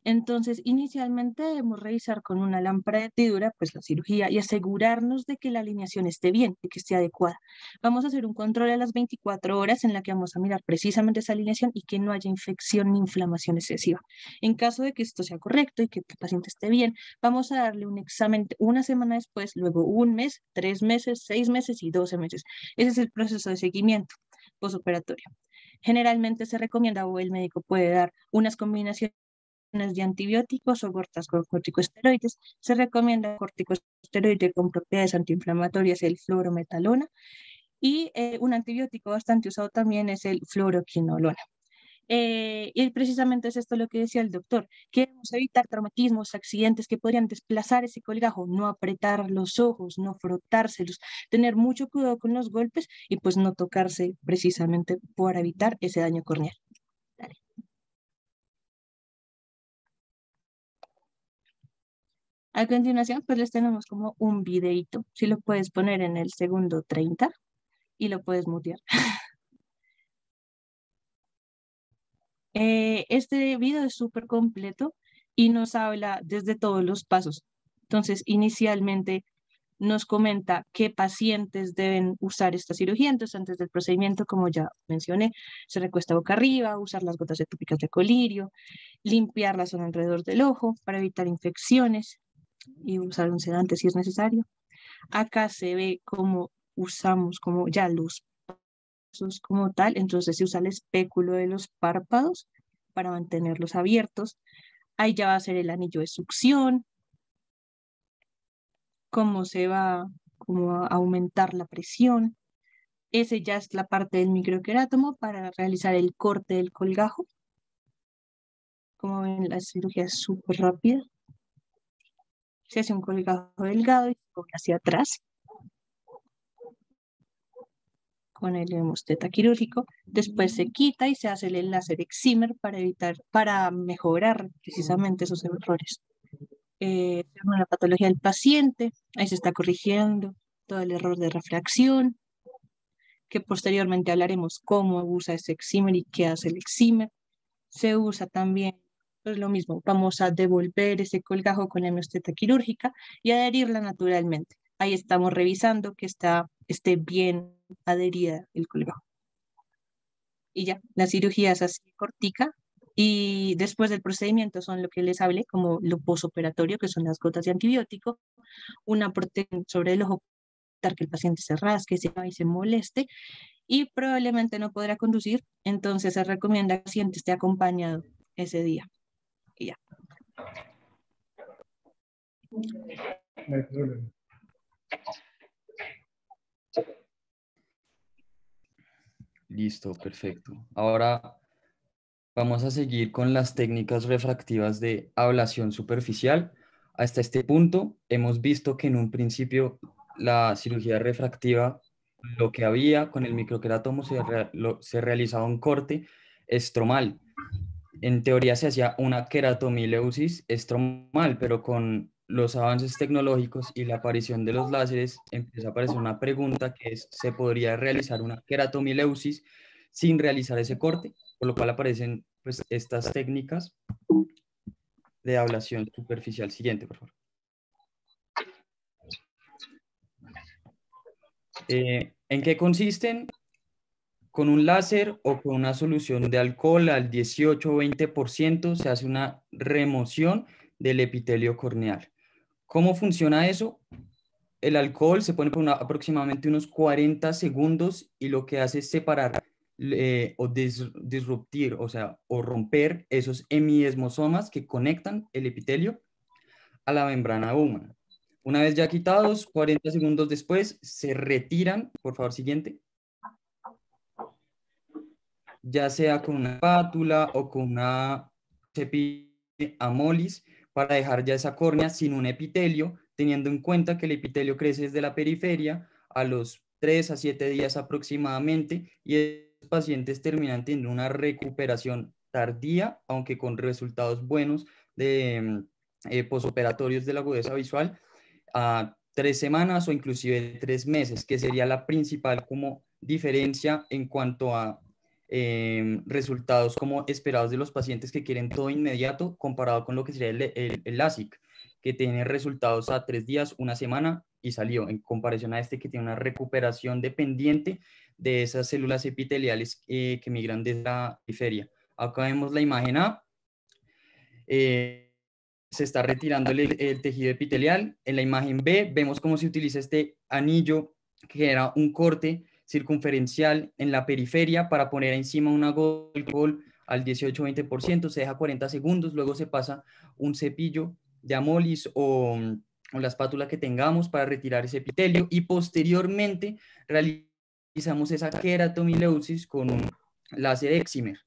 Entonces, inicialmente debemos revisar con una lámpara de hendidura, pues la cirugía y asegurarnos de que la alineación esté bien, de que esté adecuada. Vamos a hacer un control a las 24 horas en la que vamos a mirar precisamente esa alineación y que no haya infección ni inflamación excesiva. En caso de que esto sea correcto y que el paciente esté bien, vamos a darle un examen una semana después, luego 1 mes, 3 meses, 6 meses y 12 meses. Ese es el proceso de seguimiento posoperatorio. Generalmente se recomienda o el médico puede dar unas combinaciones de antibióticos o gotas con corticosteroides. Se recomienda corticosteroide con propiedades antiinflamatorias, el fluorometalona, Y un antibiótico bastante usado también es el fluoroquinolona. Y precisamente es esto lo que decía el doctor. Queremos evitar traumatismos, accidentes que podrían desplazar ese colgajo, no apretar los ojos, no frotárselos, tener mucho cuidado con los golpes y pues no tocarse precisamente para evitar ese daño corneal. Dale. A continuación, pues les tenemos como un videito. Si lo puedes poner en el segundo 30 y lo puedes mutear. Este video es súper completo y nos habla desde todos los pasos. Entonces, inicialmente nos comenta qué pacientes deben usar esta cirugía. Entonces, antes del procedimiento, como ya mencioné, se recuesta boca arriba, usar las gotas atópicas de colirio, limpiar la zona alrededor del ojo para evitar infecciones y usar un sedante si es necesario. Acá se ve cómo usamos como ya los pasos como tal, entonces se usa el espéculo de los párpados para mantenerlos abiertos. Ahí ya va a ser el anillo de succión, cómo se va como a aumentar la presión. Ese ya es la parte del microquerátomo para realizar el corte del colgajo. Como ven, la cirugía es súper rápida. Se hace un colgajo delgado y se pone hacia atrás con el hemosteta quirúrgico. Después se quita y se hace el láser excimer para mejorar precisamente esos errores. Según la patología del paciente, ahí se está corrigiendo todo el error de refracción, que posteriormente hablaremos cómo usa ese excimer y qué hace el excimer. Se usa también, pues lo mismo, vamos a devolver ese colgajo con la hemosteta quirúrgica y adherirla naturalmente. Ahí estamos revisando que esté bien adherida el colgajo. Y ya, la cirugía es así cortica. Y después del procedimiento son lo que les hablé, como lo posoperatorio, que son las gotas de antibiótico, una protección sobre el ojo, para que el paciente se rasque, se moleste, y probablemente no podrá conducir, entonces se recomienda que el paciente esté acompañado ese día. Y ya. No hay problema. Listo, perfecto. Ahora vamos a seguir con las técnicas refractivas de ablación superficial. Hasta este punto hemos visto que en un principio la cirugía refractiva, lo que había con el microquerátomo se realizaba un corte estromal. En teoría se hacía una queratomileusis estromal, pero con los avances tecnológicos y la aparición de los láseres empieza a aparecer una pregunta que es, ¿se podría realizar una queratomileusis sin realizar ese corte? Por lo cual aparecen pues, estas técnicas de ablación superficial. Siguiente, por favor. ¿En qué consisten? Con un láser o con una solución de alcohol al 18 o 20% se hace una remoción del epitelio corneal. ¿Cómo funciona eso? El alcohol se pone por aproximadamente unos 40 segundos y lo que hace es separar o disruptir, o sea, o romper esos hemiesmosomas que conectan el epitelio a la membrana humana. Una vez ya quitados, 40 segundos después, se retiran, por favor, siguiente, ya sea con una espátula o con una cepillo amolis para dejar ya esa córnea sin un epitelio, teniendo en cuenta que el epitelio crece desde la periferia a los 3 a 7 días aproximadamente y los pacientes terminan teniendo una recuperación tardía, aunque con resultados buenos de posoperatorios de la agudeza visual a 3 semanas o inclusive 3 meses, que sería la principal como diferencia en cuanto a resultados como esperados de los pacientes que quieren todo inmediato comparado con lo que sería el LASIK, que tiene resultados a 3 días, 1 semana y salió, en comparación a este que tiene una recuperación dependiente de esas células epiteliales que migran desde la periferia. Acá vemos la imagen A. Se está retirando el tejido epitelial. En la imagen B vemos cómo se utiliza este anillo que era un corte circunferencial en la periferia para poner encima una gota de alcohol al 18-20%, se deja 40 segundos, luego se pasa un cepillo de amolis o la espátula que tengamos para retirar ese epitelio y posteriormente realiza realizamos esa queratomileusis con un láser excimer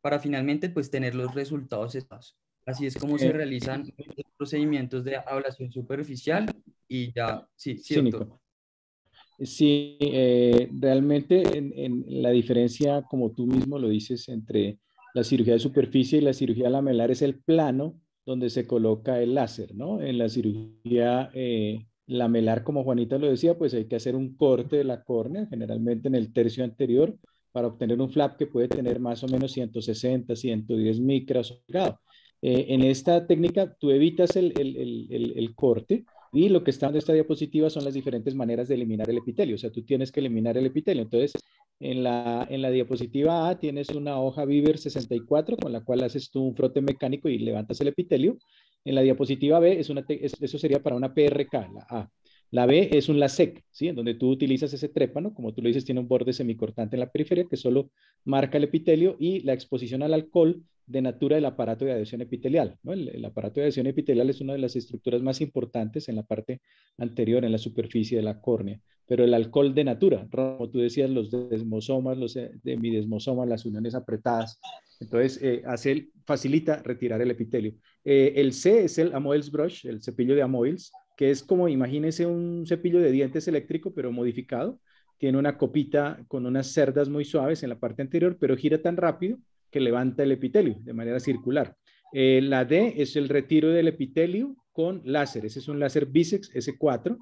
para finalmente pues tener los resultados esperados. Así es como se realizan los procedimientos de ablación superficial y ya, sí, doctor. Nico. Sí, realmente en la diferencia, como tú mismo lo dices, entre la cirugía de superficie y la cirugía lamelar es el plano donde se coloca el láser, ¿no? En la cirugía lamelar, como Juanita lo decía, pues hay que hacer un corte de la córnea, generalmente en el tercio anterior, para obtener un flap que puede tener más o menos 160, 110 micras. En esta técnica tú evitas el corte, y lo que está en esta diapositiva son las diferentes maneras de eliminar el epitelio. O sea, tú tienes que eliminar el epitelio. Entonces, en la diapositiva A tienes una hoja Beaver 64 con la cual haces tú un frote mecánico y levantas el epitelio. En la diapositiva B, eso sería para una PRK, la A. La B es un LASEK, ¿sí? En donde tú utilizas ese trépano, como tú lo dices, tiene un borde semicortante en la periferia que solo marca el epitelio y la exposición al alcohol denatura el aparato de adhesión epitelial, ¿no? El aparato de adhesión epitelial es una de las estructuras más importantes en la parte anterior, en la superficie de la córnea, pero el alcohol denatura, como tú decías, los desmosomas, los hemidesmosomas, las uniones apretadas. Entonces, facilita retirar el epitelio. El C es el Amoils brush, el cepillo de Amoils, que es como, imagínense un cepillo de dientes eléctrico, pero modificado. Tiene una copita con unas cerdas muy suaves en la parte anterior, pero gira tan rápido que levanta el epitelio de manera circular. La D es el retiro del epitelio con láser. Ese es un láser Bisex S4.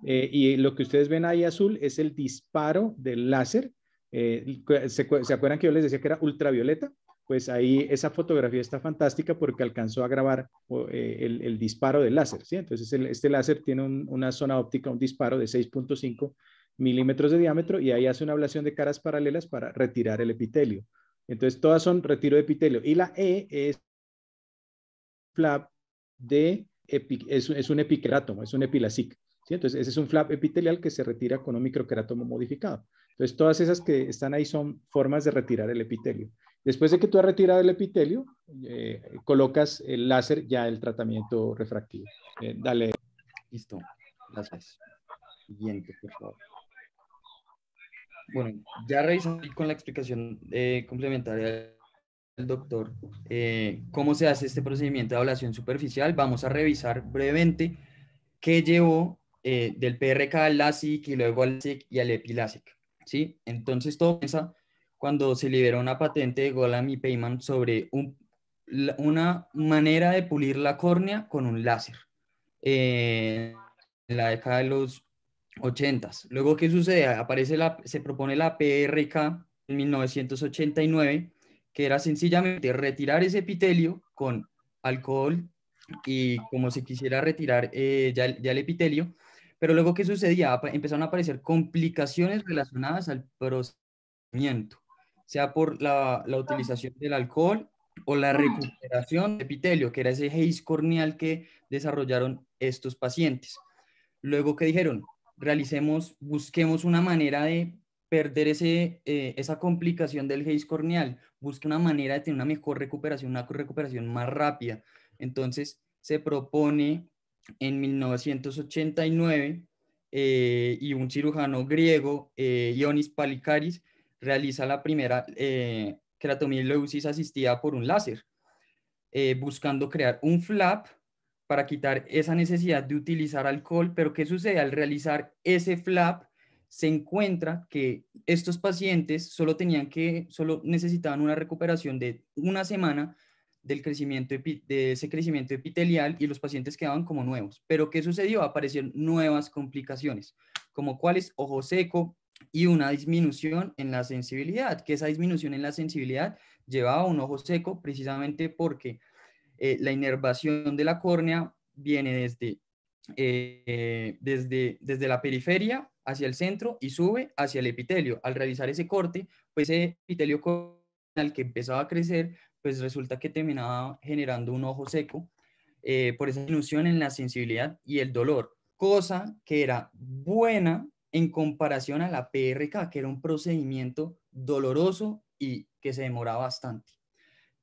Y lo que ustedes ven ahí azul es el disparo del láser. ¿Se acuerdan que yo les decía que era ultravioleta? Pues ahí esa fotografía está fantástica porque alcanzó a grabar el disparo del láser, ¿sí? Entonces este láser tiene una zona óptica, un disparo de 6.5 milímetros de diámetro y ahí hace una ablación de caras paralelas para retirar el epitelio. Entonces todas son retiro de epitelio. Y la E es flap es un epiquerátomo, es un epilasic, ¿sí? Entonces ese es un flap epitelial que se retira con un microquerátomo modificado. Entonces todas esas que están ahí son formas de retirar el epitelio. Después de que tú has retirado el epitelio, colocas el láser, ya el tratamiento refractivo. Dale. Listo. Gracias. Siguiente, por favor. Bueno, ya revisamos con la explicación complementaria del doctor cómo se hace este procedimiento de ablación superficial. Vamos a revisar brevemente qué llevó del PRK al LASIK y luego al LASIK y al EpiLASIK, ¿sí? Entonces todo comienza cuando se liberó una patente de Golam y Peyman sobre una manera de pulir la córnea con un láser en la década de los 80s. Luego, ¿qué sucede? Se propone la PRK en 1989, que era sencillamente retirar ese epitelio con alcohol y como se quisiera retirar ya el epitelio. Pero luego, ¿qué sucedía? Empezaron a aparecer complicaciones relacionadas al procedimiento, sea por la utilización del alcohol o la recuperación de epitelio, que era ese haze corneal que desarrollaron estos pacientes. Luego, ¿qué dijeron? Busquemos una manera de perder esa complicación del haze corneal, busque una manera de tener una mejor recuperación, una recuperación más rápida. Entonces, se propone en 1989 y un cirujano griego, Ioannis Palikaris, realiza la primera queratomileusis asistida por un láser, buscando crear un flap para quitar esa necesidad de utilizar alcohol. Pero ¿qué sucede? Al realizar ese flap, se encuentra que estos pacientes solo necesitaban una recuperación de una semana de ese crecimiento epitelial y los pacientes quedaban como nuevos. Pero ¿qué sucedió? Aparecieron nuevas complicaciones, como cuáles: ojo seco y una disminución en la sensibilidad, que esa disminución en la sensibilidad llevaba a un ojo seco precisamente porque la inervación de la córnea viene desde la periferia hacia el centro y sube hacia el epitelio. Al realizar ese corte, pues ese epitelio corneal que empezaba a crecer, pues resulta que terminaba generando un ojo seco por esa disminución en la sensibilidad y el dolor, cosa que era buena en comparación a la PRK, que era un procedimiento doloroso y que se demoraba bastante.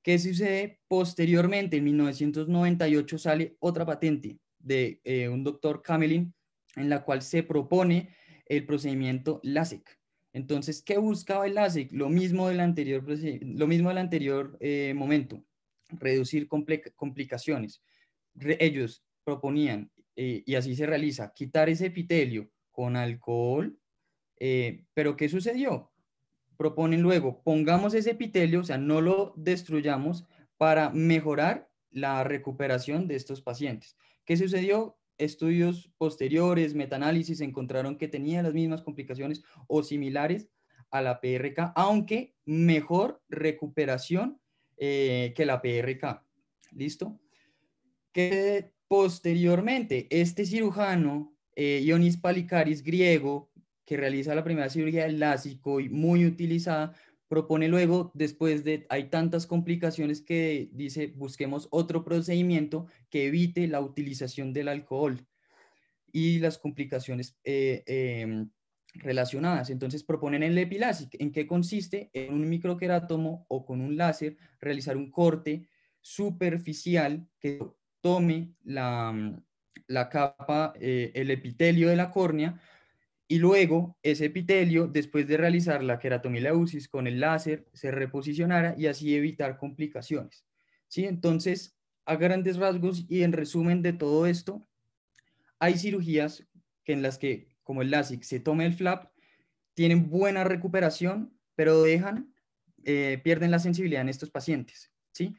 ¿Qué sucede? Posteriormente, en 1998, sale otra patente de un doctor Camelin, en la cual se propone el procedimiento LASIK. Entonces, ¿qué buscaba el LASIK? Lo mismo del anterior, momento, reducir complicaciones. Ellos proponían, y así se realiza, quitar ese epitelio con alcohol, pero ¿qué sucedió? Proponen luego, pongamos ese epitelio, o sea, no lo destruyamos para mejorar la recuperación de estos pacientes. ¿Qué sucedió? Estudios posteriores, metaanálisis, encontraron que tenía las mismas complicaciones o similares a la PRK, aunque mejor recuperación que la PRK. ¿Listo? Que posteriormente este cirujano, Ioannis Palikaris, griego, que realiza la primera cirugía del lásico y muy utilizada, propone luego, después de, hay tantas complicaciones que dice, busquemos otro procedimiento que evite la utilización del alcohol y las complicaciones relacionadas. Entonces proponen el EpiLASIK. ¿En qué consiste? En un microquerátomo o con un láser realizar un corte superficial que tome la capa, el epitelio de la córnea, y luego ese epitelio, después de realizar la queratomileusis con el láser, se reposicionara y así evitar complicaciones. ¿Sí? Entonces, a grandes rasgos y en resumen de todo esto, hay cirugías que en las que, como el LASIK, se toma el flap, tienen buena recuperación, pero pierden la sensibilidad en estos pacientes. ¿Sí?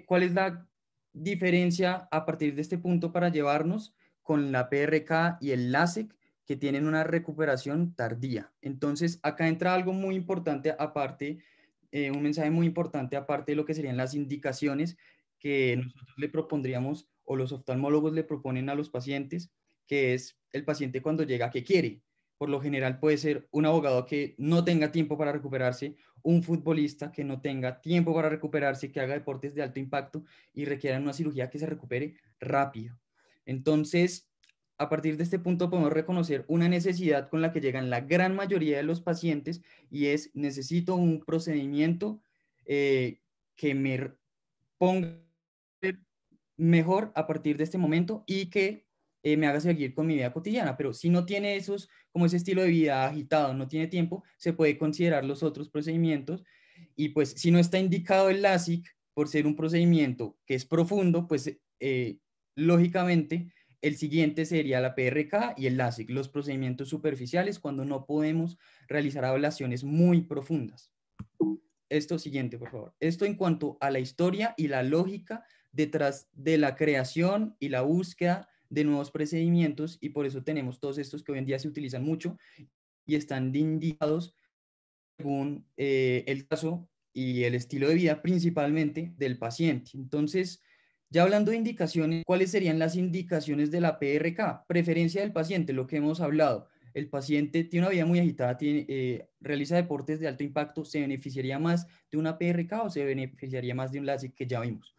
¿Cuál es la diferencia a partir de este punto para llevarnos con la PRK y el LASIK, que tienen una recuperación tardía? Entonces, acá entra algo muy importante aparte, un mensaje muy importante aparte de lo que serían las indicaciones que nosotros le propondríamos o los oftalmólogos le proponen a los pacientes, que es el paciente cuando llega, ¿qué quiere? Por lo general puede ser un abogado que no tenga tiempo para recuperarse, un futbolista que no tenga tiempo para recuperarse, que haga deportes de alto impacto y requiera una cirugía que se recupere rápido. Entonces, a partir de este punto podemos reconocer una necesidad con la que llegan la gran mayoría de los pacientes, y es: necesito un procedimiento que me ponga mejor a partir de este momento y que me haga seguir con mi vida cotidiana. Pero si no tiene como ese estilo de vida agitado, no tiene tiempo, se puede considerar los otros procedimientos. Y pues si no está indicado el LASIK por ser un procedimiento que es profundo, pues lógicamente el siguiente sería la PRK y el LASIK, los procedimientos superficiales cuando no podemos realizar ablaciones muy profundas. Esto siguiente, por favor. Esto en cuanto a la historia y la lógica detrás de la creación y la búsqueda de nuevos procedimientos, y por eso tenemos todos estos que hoy en día se utilizan mucho y están indicados según el caso y el estilo de vida principalmente del paciente. Entonces, ya hablando de indicaciones, ¿cuáles serían las indicaciones de la PRK? Preferencia del paciente, lo que hemos hablado. El paciente tiene una vida muy agitada, realiza deportes de alto impacto, ¿se beneficiaría más de una PRK o se beneficiaría más de un LASIK que ya vimos?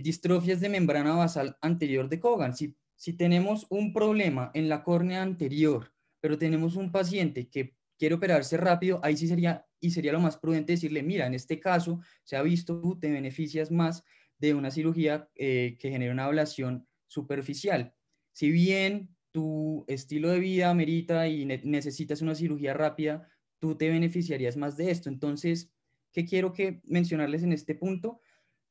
Distrofias de membrana basal anterior de Cogan. Si tenemos un problema en la córnea anterior, pero tenemos un paciente que quiere operarse rápido, ahí sí sería lo más prudente decirle: mira, en este caso se ha visto, tú te beneficias más de una cirugía que genera una ablación superficial. Si bien tu estilo de vida amerita y necesitas una cirugía rápida, tú te beneficiarías más de esto. Entonces, ¿qué quiero mencionarles en este punto?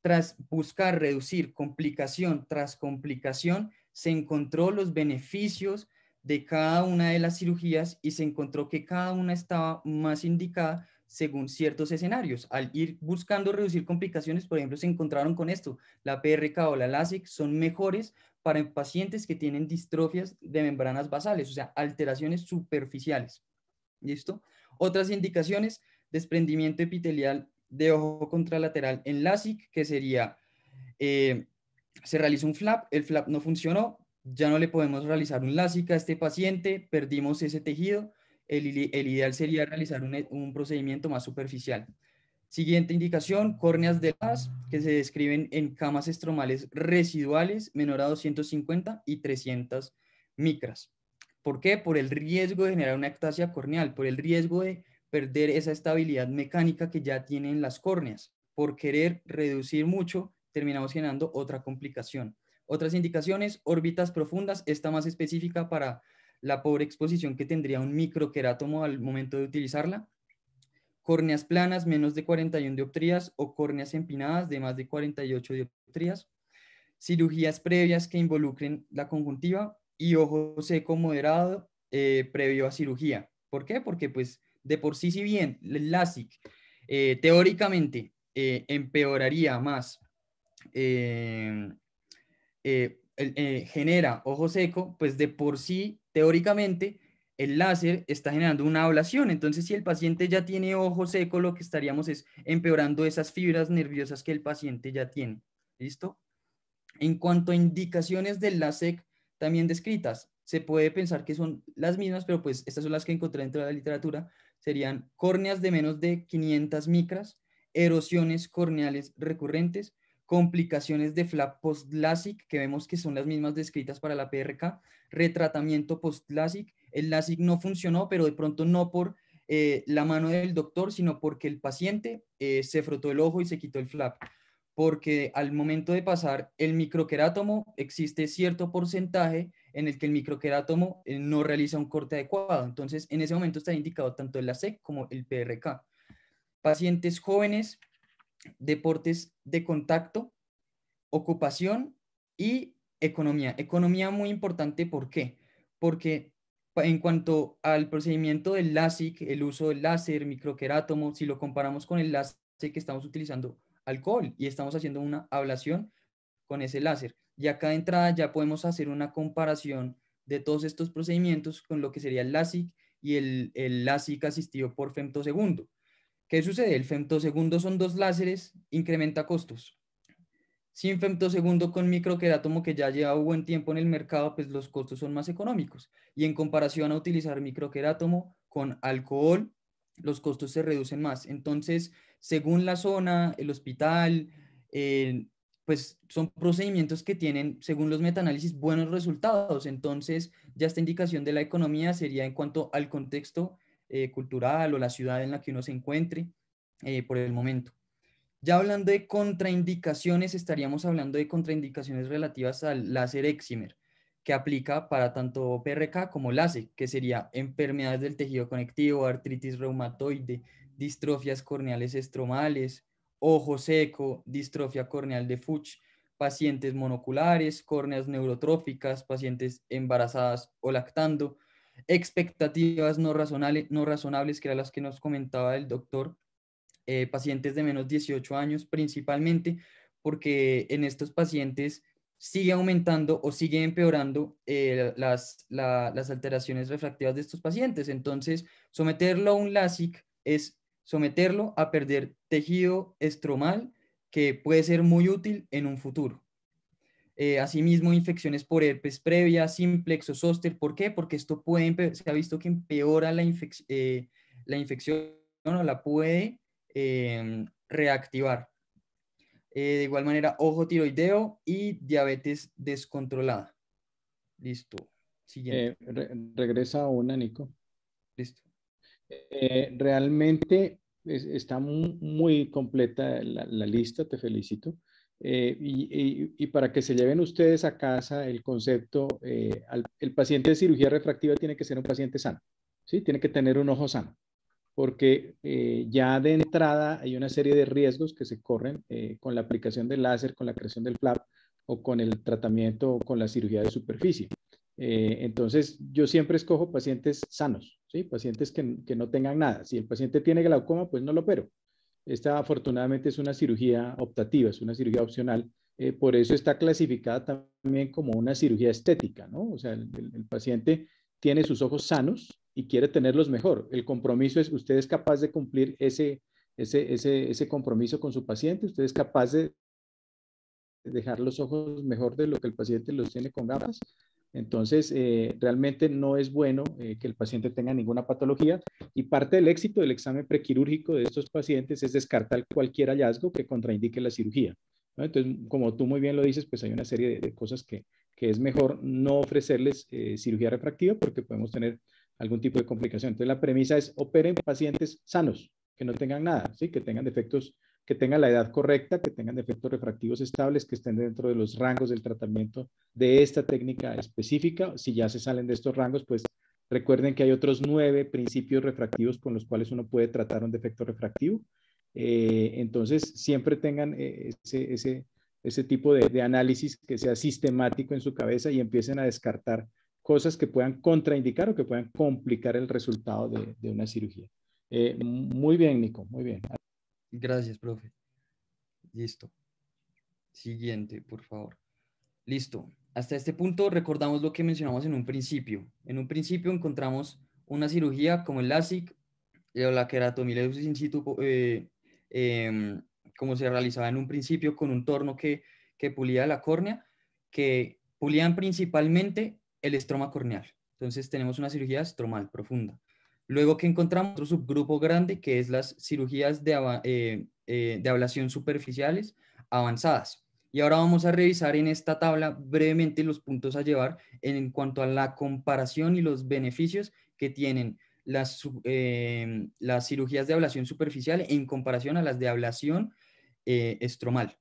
Tras buscar reducir complicación tras complicación, se encontró los beneficios de cada una de las cirugías y se encontró que cada una estaba más indicada según ciertos escenarios. Al ir buscando reducir complicaciones, por ejemplo, se encontraron con esto: la PRK o la LASIK son mejores para pacientes que tienen distrofias de membranas basales, o sea, alteraciones superficiales. ¿Listo? Otras indicaciones: desprendimiento epitelial de ojo contralateral en LASIK, que sería, se realizó un flap, el flap no funcionó, ya no le podemos realizar un LASIK a este paciente, perdimos ese tejido, el ideal sería realizar un procedimiento más superficial. Siguiente indicación: córneas de las que se describen en camas estromales residuales menor a 250 y 300 micras. ¿Por qué? Por el riesgo de generar una ectasia corneal, por el riesgo de perder esa estabilidad mecánica que ya tienen las córneas. Por querer reducir mucho, terminamos generando otra complicación. Otras indicaciones: órbitas profundas, esta más específica para la pobre exposición que tendría un microquerátomo al momento de utilizarla, córneas planas menos de 41 dioptrías o córneas empinadas de más de 48 dioptrías, cirugías previas que involucren la conjuntiva y ojo seco moderado previo a cirugía. ¿Por qué? Porque pues de por sí, si bien el LASIK teóricamente empeoraría más, genera ojo seco, pues de por sí, teóricamente, el láser está generando una ablación. Entonces, si el paciente ya tiene ojo seco, lo que estaríamos es empeorando esas fibras nerviosas que el paciente ya tiene. ¿Listo? En cuanto a indicaciones del LASIK también descritas, se puede pensar que son las mismas, pero pues estas son las que encontré dentro de la literatura. Serían córneas de menos de 500 micras, erosiones corneales recurrentes, complicaciones de flap post-LASIK, que vemos que son las mismas descritas para la PRK, retratamiento post-LASIK. El LASIK no funcionó, pero de pronto no por la mano del doctor, sino porque el paciente se frotó el ojo y se quitó el flap, porque al momento de pasar el microquerátomo existe cierto porcentaje en el que el microquerátomo no realiza un corte adecuado. Entonces, en ese momento está indicado tanto el LASIK como el PRK. Pacientes jóvenes, deportes de contacto, ocupación y economía. Economía muy importante, ¿por qué? Porque en cuanto al procedimiento del LASIK, el uso del láser, microquerátomo, si lo comparamos con el láser que estamos utilizando alcohol y estamos haciendo una ablación con ese láser. Y acá de entrada ya podemos hacer una comparación de todos estos procedimientos con lo que sería el LASIK y el LASIK asistido por femtosegundo. ¿Qué sucede? El femtosegundo son 2 láseres, incrementa costos. Sin femtosegundo con microquerátomo, que ya lleva un buen tiempo en el mercado, pues los costos son más económicos. Y en comparación a utilizar microquerátomo con alcohol, los costos se reducen más. Entonces, según la zona, el hospital, pues son procedimientos que tienen, según los metaanálisis, buenos resultados. Entonces, ya esta indicación de la economía sería en cuanto al contexto cultural o la ciudad en la que uno se encuentre por el momento. Ya hablando de contraindicaciones, estaríamos hablando de contraindicaciones relativas al láser excimer, que aplica para tanto PRK como LASIK, que sería enfermedades del tejido conectivo, artritis reumatoide, distrofias corneales estromales, ojo seco, distrofia corneal de Fuchs, pacientes monoculares, córneas neurotróficas, pacientes embarazadas o lactando, expectativas no razonables, que eran las que nos comentaba el doctor, pacientes de menos 18 años principalmente, porque en estos pacientes sigue aumentando o sigue empeorando las alteraciones refractivas de estos pacientes. Entonces, someterlo a un LASIK es someterlo a perder tejido estromal que puede ser muy útil en un futuro. Asimismo, infecciones por herpes previa, simplex o zóster. ¿Por qué? Porque esto se ha visto que empeora la infección o la puede reactivar. De igual manera, ojo tiroideo y diabetes descontrolada. Listo. Siguiente. Regresa una, Nico. Listo. Realmente está muy completa la lista, te felicito. Y para que se lleven ustedes a casa el concepto, el paciente de cirugía refractiva tiene que ser un paciente sano, ¿sí? Tiene que tener un ojo sano, porque ya de entrada hay una serie de riesgos que se corren con la aplicación del láser, con la creación del flap o con el tratamiento o con la cirugía de superficie. Entonces, yo siempre escojo pacientes sanos, ¿sí? Pacientes que no tengan nada. Si el paciente tiene glaucoma, pues no lo opero. Esta afortunadamente es una cirugía optativa, es una cirugía opcional. Por eso está clasificada también como una cirugía estética, ¿no? O sea, el paciente tiene sus ojos sanos y quiere tenerlos mejor. El compromiso es, usted es capaz de cumplir ese compromiso con su paciente, usted es capaz de dejar los ojos mejor de lo que el paciente los tiene con gafas. Entonces, realmente no es bueno que el paciente tenga ninguna patología, y parte del éxito del examen prequirúrgico de estos pacientes es descartar cualquier hallazgo que contraindique la cirugía, ¿no? Entonces, como tú muy bien lo dices, pues hay una serie de cosas que es mejor no ofrecerles cirugía refractiva porque podemos tener algún tipo de complicación. Entonces, la premisa es operen pacientes sanos, que no tengan nada, ¿sí? Que tengan defectos, que tengan la edad correcta, que tengan defectos refractivos estables, que estén dentro de los rangos del tratamiento de esta técnica específica. Si ya se salen de estos rangos, pues Recuerden que hay otros 9 principios refractivos con los cuales uno puede tratar un defecto refractivo. Entonces, siempre tengan ese tipo de análisis que sea sistemático en su cabeza y empiecen a descartar cosas que puedan contraindicar o que puedan complicar el resultado de una cirugía. Muy bien, Nico, muy bien. Gracias, profe. Listo. Siguiente, por favor. Listo. Hasta este punto recordamos lo que mencionamos en un principio. En un principio encontramos una cirugía como el LASIK, o la queratomilesis in situ, como se realizaba en un principio con un torno que pulía la córnea, que pulían principalmente el estroma corneal. Entonces tenemos una cirugía estromal profunda. Luego que encontramos otro subgrupo grande, que es las cirugías de ablación superficiales avanzadas. Y ahora vamos a revisar en esta tabla brevemente los puntos a llevar en cuanto a la comparación y los beneficios que tienen las cirugías de ablación superficial en comparación a las de ablación estromal.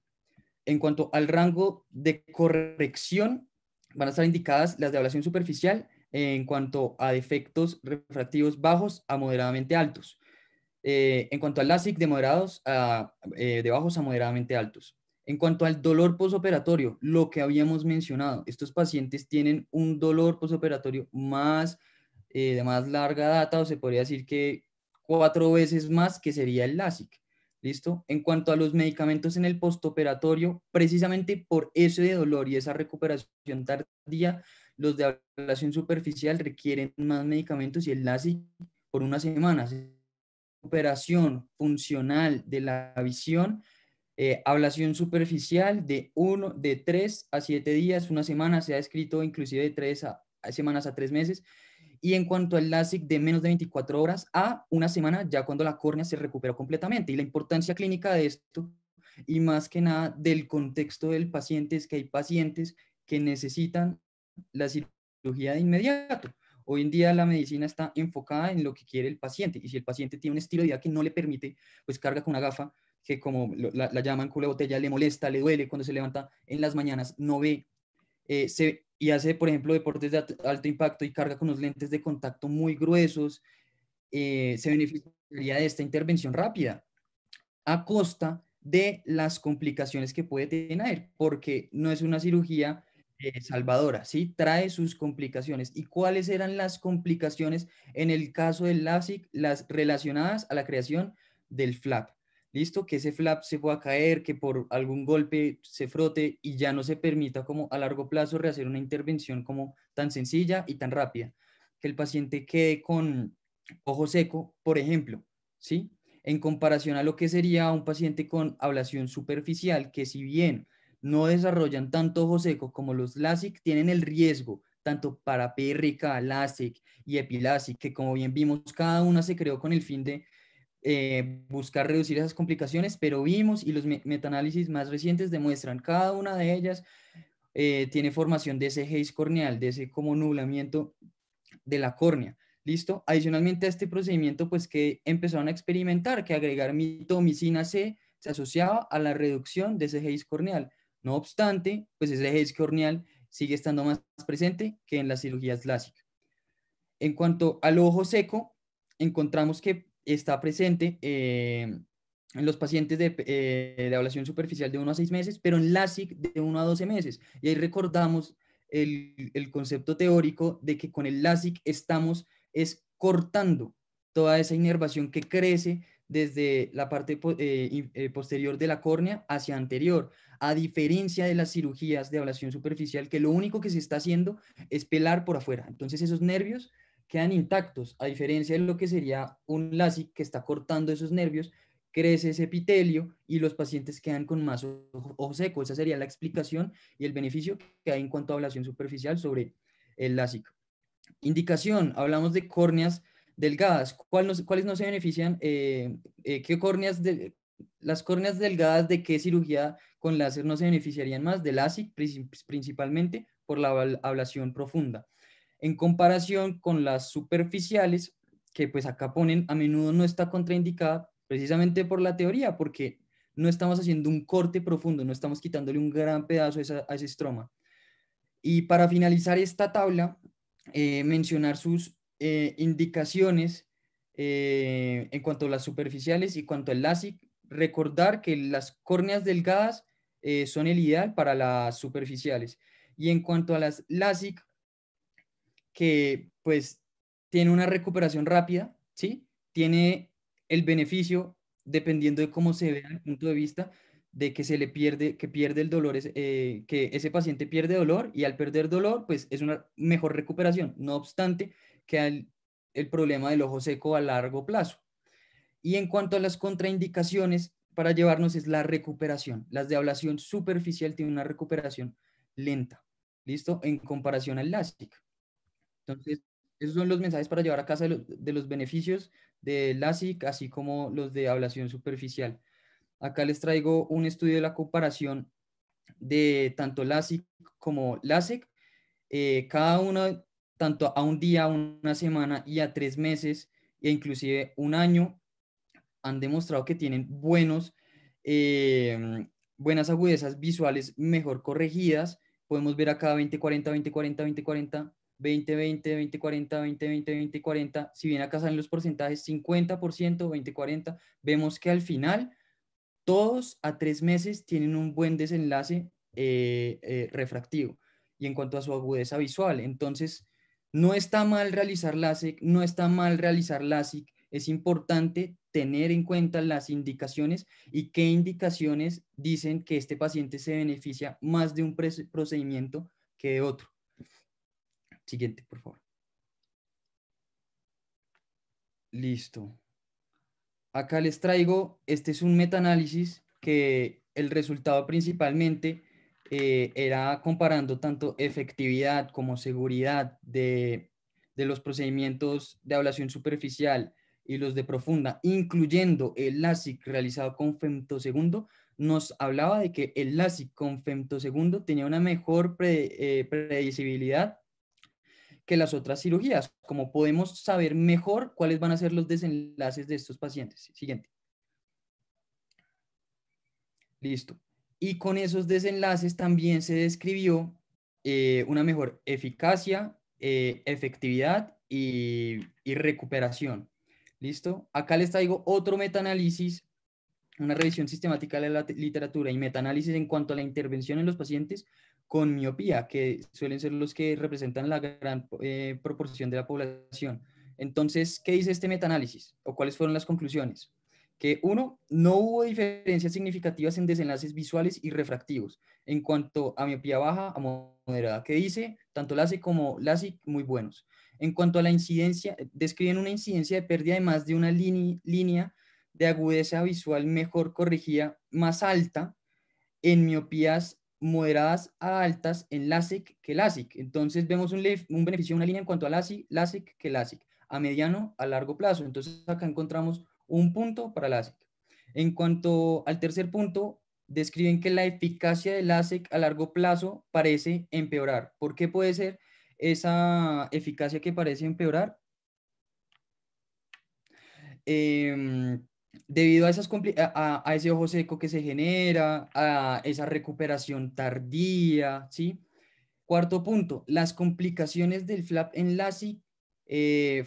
En cuanto al rango de corrección, van a estar indicadas las de ablación superficial en cuanto a defectos refractivos bajos a moderadamente altos. En cuanto al LASIK, de bajos a moderadamente altos. En cuanto al dolor posoperatorio, lo que habíamos mencionado, estos pacientes tienen un dolor posoperatorio de más larga data, o se podría decir que 4 veces más que sería el LASIK. ¿Listo? En cuanto a los medicamentos en el postoperatorio, precisamente por ese de dolor y esa recuperación tardía, los de ablación superficial requieren más medicamentos y el LASIK por unas semanas. Recuperación funcional de la visión, ablación superficial de 3 a 7 días, una semana, se ha escrito inclusive de 3 semanas a 3 meses. Y en cuanto al LASIK, de menos de 24 horas a una semana, ya cuando la córnea se recupera completamente. Y la importancia clínica de esto, y más que nada del contexto del paciente, es que hay pacientes que necesitan la cirugía de inmediato. Hoy en día la medicina está enfocada en lo que quiere el paciente, y si el paciente tiene un estilo de vida que no le permite, pues carga con una gafa que, como la llaman culo de botella, le molesta, le duele cuando se levanta en las mañanas, no ve, y hace, por ejemplo, deportes de alto impacto y carga con unos lentes de contacto muy gruesos, se beneficiaría de esta intervención rápida a costa de las complicaciones que puede tener, porque no es una cirugía salvadora, ¿sí? Trae sus complicaciones. ¿Y cuáles eran las complicaciones en el caso del LASIK? Las relacionadas a la creación del flap. ¿Listo? Que ese flap se pueda caer, que por algún golpe se frote y ya no se permita como a largo plazo rehacer una intervención como tan sencilla y tan rápida. Que el paciente quede con ojo seco, por ejemplo, ¿sí? En comparación a lo que sería un paciente con ablación superficial, que si bien no desarrollan tanto ojo seco como los LASIK, tienen el riesgo tanto para PRK, LASIK y EpiLASIK, que como bien vimos, cada una se creó con el fin de buscar reducir esas complicaciones, pero vimos y los metaanálisis más recientes demuestran cada una de ellas tiene formación de ese haze corneal, de ese como nublamiento de la córnea. ¿Listo? Adicionalmente a este procedimiento, pues que empezaron a experimentar que agregar mitomicina C se asociaba a la reducción de ese haze corneal. No obstante, pues ese haze corneal sigue estando más presente que en las cirugías LASIK. En cuanto al ojo seco, encontramos que está presente en los pacientes de ablación superficial de 1 a 6 meses, pero en LASIK de 1 a 12 meses. Y ahí recordamos el concepto teórico de que con el LASIK estamos cortando toda esa inervación que crece desde la parte posterior de la córnea hacia anterior, a diferencia de las cirugías de ablación superficial, que lo único que se está haciendo es pelar por afuera. Entonces esos nervios quedan intactos, a diferencia de lo que sería un LASIK que está cortando esos nervios, crece ese epitelio y los pacientes quedan con más ojo seco. Esa sería la explicación y el beneficio que hay en cuanto a ablación superficial sobre el LASIK. Indicación, hablamos de córneas delgadas. ¿Cuáles no se benefician? ¿Qué córneas las córneas delgadas de qué cirugía con láser no se beneficiarían más? De LASIK, principalmente por la ablación profunda. En comparación con las superficiales, que pues acá ponen, a menudo no está contraindicada precisamente por la teoría, porque no estamos haciendo un corte profundo, no estamos quitándole un gran pedazo a ese estroma. Y para finalizar esta tabla, mencionar sus indicaciones en cuanto a las superficiales y cuanto al LASIK. Recordar que las córneas delgadas son el ideal para las superficiales. Y en cuanto a las LASIK, que pues tiene una recuperación rápida, ¿sí? Tiene el beneficio, dependiendo de cómo se vea el punto de vista, de que se le pierde, que pierde el dolor, que ese paciente pierde dolor y al perder dolor, pues es una mejor recuperación. No obstante, que el problema del ojo seco a largo plazo. Y en cuanto a las contraindicaciones para llevarnos es la recuperación. Las de ablación superficial tienen una recuperación lenta, ¿listo? En comparación al LASIK. Entonces, esos son los mensajes para llevar a casa de los beneficios de LASIK, así como los de ablación superficial. Acá les traigo un estudio de la comparación de tanto LASIK como LASIK. Cada uno, tanto a un día, a una semana y a 3 meses, e inclusive un año, han demostrado que tienen buenas agudezas visuales mejor corregidas. Podemos ver acá 20-40, 20-40, 20-40, 20-20, 20-40, 20-20, 20-40. Si bien acá salen los porcentajes 50%, 20-40, vemos que al final todos a 3 meses tienen un buen desenlace refractivo. Y en cuanto a su agudeza visual, entonces no está mal realizar LASIK, no está mal realizar LASIK. Es importante tener en cuenta las indicaciones y qué indicaciones dicen que este paciente se beneficia más de un procedimiento que de otro. Siguiente, por favor. Listo. Acá les traigo, este es un metaanálisis que el resultado principalmente era comparando tanto efectividad como seguridad de los procedimientos de ablación superficial y los de profunda, incluyendo el LASIK realizado con femtosegundo. Nos hablaba de que el LASIK con femtosegundo tenía una mejor predecibilidad que las otras cirugías, como podemos saber mejor cuáles van a ser los desenlaces de estos pacientes. Siguiente. Listo. Y con esos desenlaces también se describió una mejor eficacia, efectividad y recuperación. ¿Listo? Acá les traigo otro metaanálisis, una revisión sistemática de la literatura y metaanálisis en cuanto a la intervención en los pacientes con miopía, que suelen ser los que representan la gran proporción de la población. Entonces, ¿qué dice este metaanálisis? ¿O cuáles fueron las conclusiones? Que uno, no hubo diferencias significativas en desenlaces visuales y refractivos en cuanto a miopía baja a moderada, que dice tanto LASIK como LASIK muy buenos. En cuanto a la incidencia, describen una incidencia de pérdida de más de una línea de agudeza visual mejor corregida, más alta en miopías moderadas a altas en LASIK que LASIK. Entonces vemos un beneficio de una línea en cuanto a LASIK que LASIK, a mediano, a largo plazo. Entonces acá encontramos un punto para LASIK. En cuanto al tercer punto, describen que la eficacia de LASIK a largo plazo parece empeorar. ¿Por qué puede ser esa eficacia que parece empeorar? Debido a, a ese ojo seco que se genera, a esa recuperación tardía, ¿sí? Cuarto punto, las complicaciones del flap en LASIK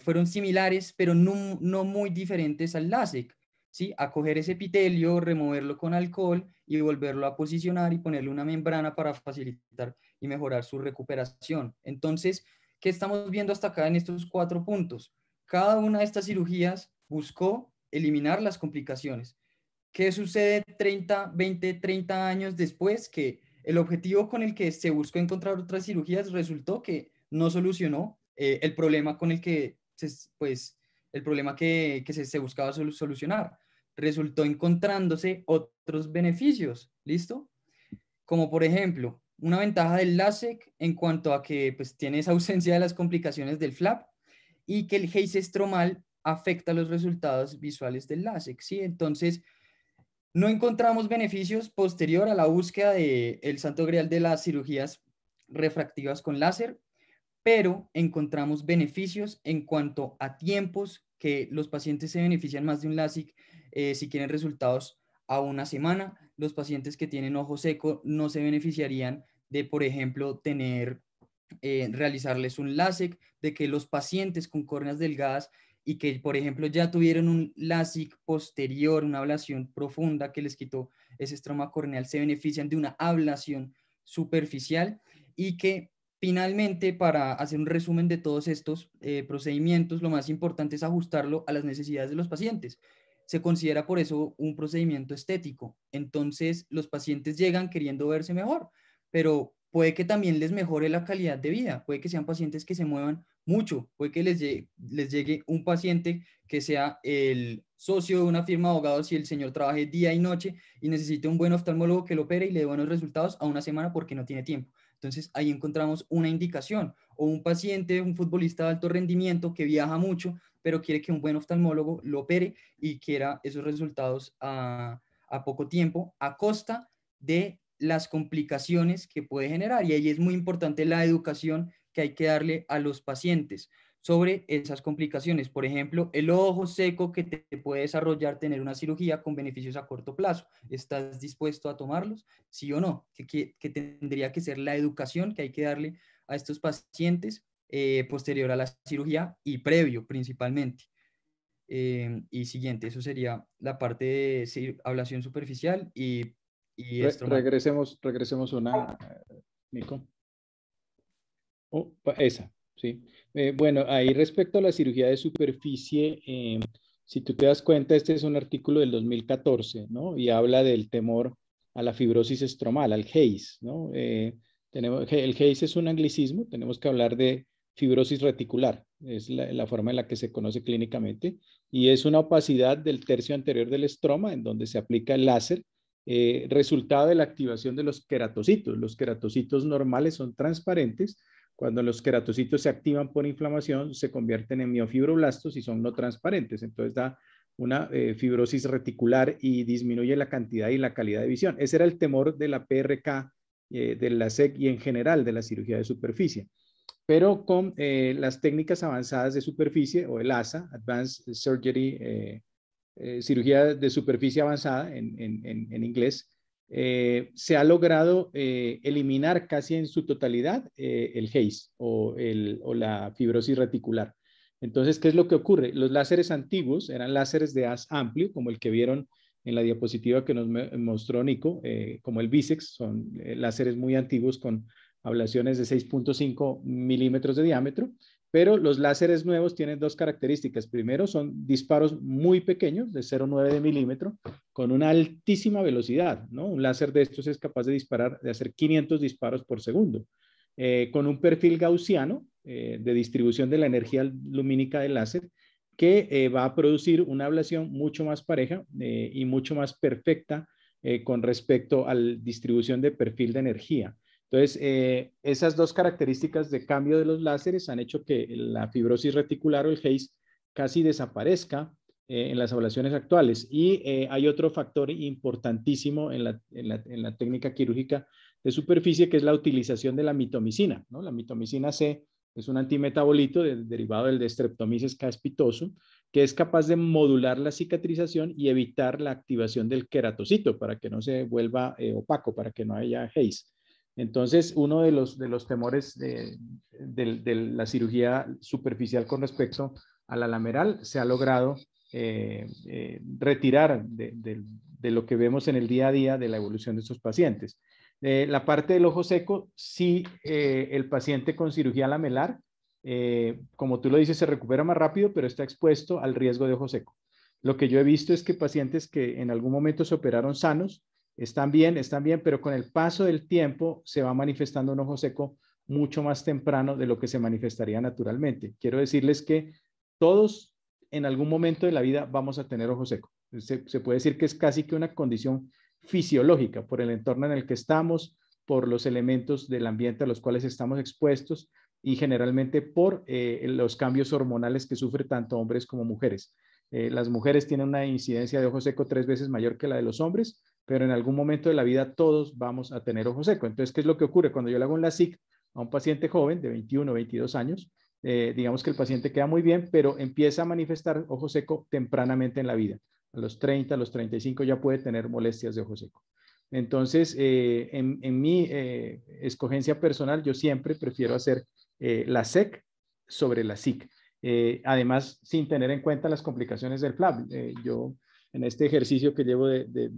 fueron similares, pero no muy diferentes al LASIK, ¿sí? A coger ese epitelio, removerlo con alcohol y volverlo a posicionar y ponerle una membrana para facilitar y mejorar su recuperación. Entonces, ¿qué estamos viendo hasta acá en estos 4 puntos? Cada una de estas cirugías buscó eliminar las complicaciones. ¿Qué sucede 30, 20, 30 años después? Que el objetivo con el que se buscó encontrar otras cirugías resultó que no solucionó el problema con el que, el problema que se buscaba solucionar. Resultó encontrándose otros beneficios, ¿listo? Como por ejemplo, una ventaja del LASIK en cuanto a que pues, tiene esa ausencia de las complicaciones del flap y que el haze estromal afecta los resultados visuales del LASIK, ¿sí? Entonces, no encontramos beneficios posterior a la búsqueda del santo grial de las cirugías refractivas con láser, pero encontramos beneficios en cuanto a tiempos, que los pacientes se benefician más de un LASIK si quieren resultados a una semana. Los pacientes que tienen ojo seco no se beneficiarían de, por ejemplo, tener realizarles un LASIK, de que los pacientes con córneas delgadas y que, por ejemplo, ya tuvieron un LASIK posterior, una ablación profunda que les quitó ese estroma corneal, se benefician de una ablación superficial y que finalmente, para hacer un resumen de todos estos procedimientos, lo más importante es ajustarlo a las necesidades de los pacientes. Se considera por eso un procedimiento estético. Entonces, los pacientes llegan queriendo verse mejor, pero puede que también les mejore la calidad de vida, puede que sean pacientes que se muevan mucho, puede que les llegue un paciente que sea el socio de una firma de abogados y el señor trabaje día y noche y necesite un buen oftalmólogo que lo opere y le dé buenos resultados a una semana porque no tiene tiempo. Entonces ahí encontramos una indicación, o un paciente, un futbolista de alto rendimiento que viaja mucho, pero quiere que un buen oftalmólogo lo opere y quiera esos resultados a poco tiempo, a costa de las complicaciones que puede generar. Y ahí es muy importante la educación que hay que darle a los pacientes sobre esas complicaciones. Por ejemplo, el ojo seco que te puede desarrollar tener una cirugía con beneficios a corto plazo. ¿Estás dispuesto a tomarlos? ¿Sí o no? Que tendría que ser la educación que hay que darle a estos pacientes posterior a la cirugía y previo principalmente. Y siguiente, eso sería la parte de ablación superficial y estromal. Regresemos una, Nico. Esa, sí. Bueno, ahí respecto a la cirugía de superficie, si tú te das cuenta, este es un artículo del 2014, ¿no? Y habla del temor a la fibrosis estromal, al HACE, ¿no? El HACE es un anglicismo, tenemos que hablar de fibrosis reticular, es la forma en la que se conoce clínicamente, y es una opacidad del tercio anterior del estroma en donde se aplica el láser, resultado de la activación de los queratocitos. Los queratocitos normales son transparentes. Cuando los queratocitos se activan por inflamación, se convierten en miofibroblastos y son no transparentes. Entonces da una fibrosis reticular y disminuye la cantidad y la calidad de visión. Ese era el temor de la PRK, de la SEC y en general de la cirugía de superficie. Pero con las técnicas avanzadas de superficie o el ASA, Advanced Surgery, cirugía de superficie avanzada en inglés, se ha logrado eliminar casi en su totalidad el HACE o la fibrosis reticular. Entonces, ¿qué es lo que ocurre? Los láseres antiguos eran láseres de haz amplio, como el que vieron en la diapositiva que nos mostró Nico, como el Bisex, son láseres muy antiguos con ablaciones de 6.5 milímetros de diámetro. Pero los láseres nuevos tienen dos características. Primero, son disparos muy pequeños, de 0,9 de milímetro, con una altísima velocidad, ¿no? Un láser de estos es capaz de disparar, de hacer 500 disparos por segundo, con un perfil gaussiano de distribución de la energía lumínica del láser, que va a producir una ablación mucho más pareja y mucho más perfecta con respecto a la distribución de perfil de energía. Entonces, esas dos características de cambio de los láseres han hecho que la fibrosis reticular o el HACE casi desaparezca en las ablaciones actuales. Y hay otro factor importantísimo en la técnica quirúrgica de superficie, que es la utilización de la mitomicina, ¿no? La mitomicina C es un antimetabolito derivado del de Streptomyces caspitoso, que es capaz de modular la cicatrización y evitar la activación del queratocito para que no se vuelva opaco, para que no haya HACE. Entonces, uno de los temores de la cirugía superficial con respecto a la lameral se ha logrado retirar de lo que vemos en el día a día de la evolución de estos pacientes. La parte del ojo seco, sí, el paciente con cirugía lamelar, como tú lo dices, se recupera más rápido, pero está expuesto al riesgo de ojo seco. Lo que yo he visto es que pacientes que en algún momento se operaron sanos, están bien, pero con el paso del tiempo se va manifestando un ojo seco mucho más temprano de lo que se manifestaría naturalmente. Quiero decirles que todos en algún momento de la vida vamos a tener ojo seco. Se puede decir que es casi que una condición fisiológica por el entorno en el que estamos, por los elementos del ambiente a los cuales estamos expuestos y generalmente por los cambios hormonales que sufren tanto hombres como mujeres. Las mujeres tienen una incidencia de ojo seco 3 veces mayor que la de los hombres, pero en algún momento de la vida todos vamos a tener ojo seco. Entonces, ¿qué es lo que ocurre? Cuando yo le hago un LASIK a un paciente joven de 21 o 22 años, digamos que el paciente queda muy bien, pero empieza a manifestar ojo seco tempranamente en la vida. A los 30, a los 35 ya puede tener molestias de ojo seco. Entonces, en mi escogencia personal, yo siempre prefiero hacer la SEC sobre la SIC. Además, sin tener en cuenta las complicaciones del flap. Yo, en este ejercicio que llevo de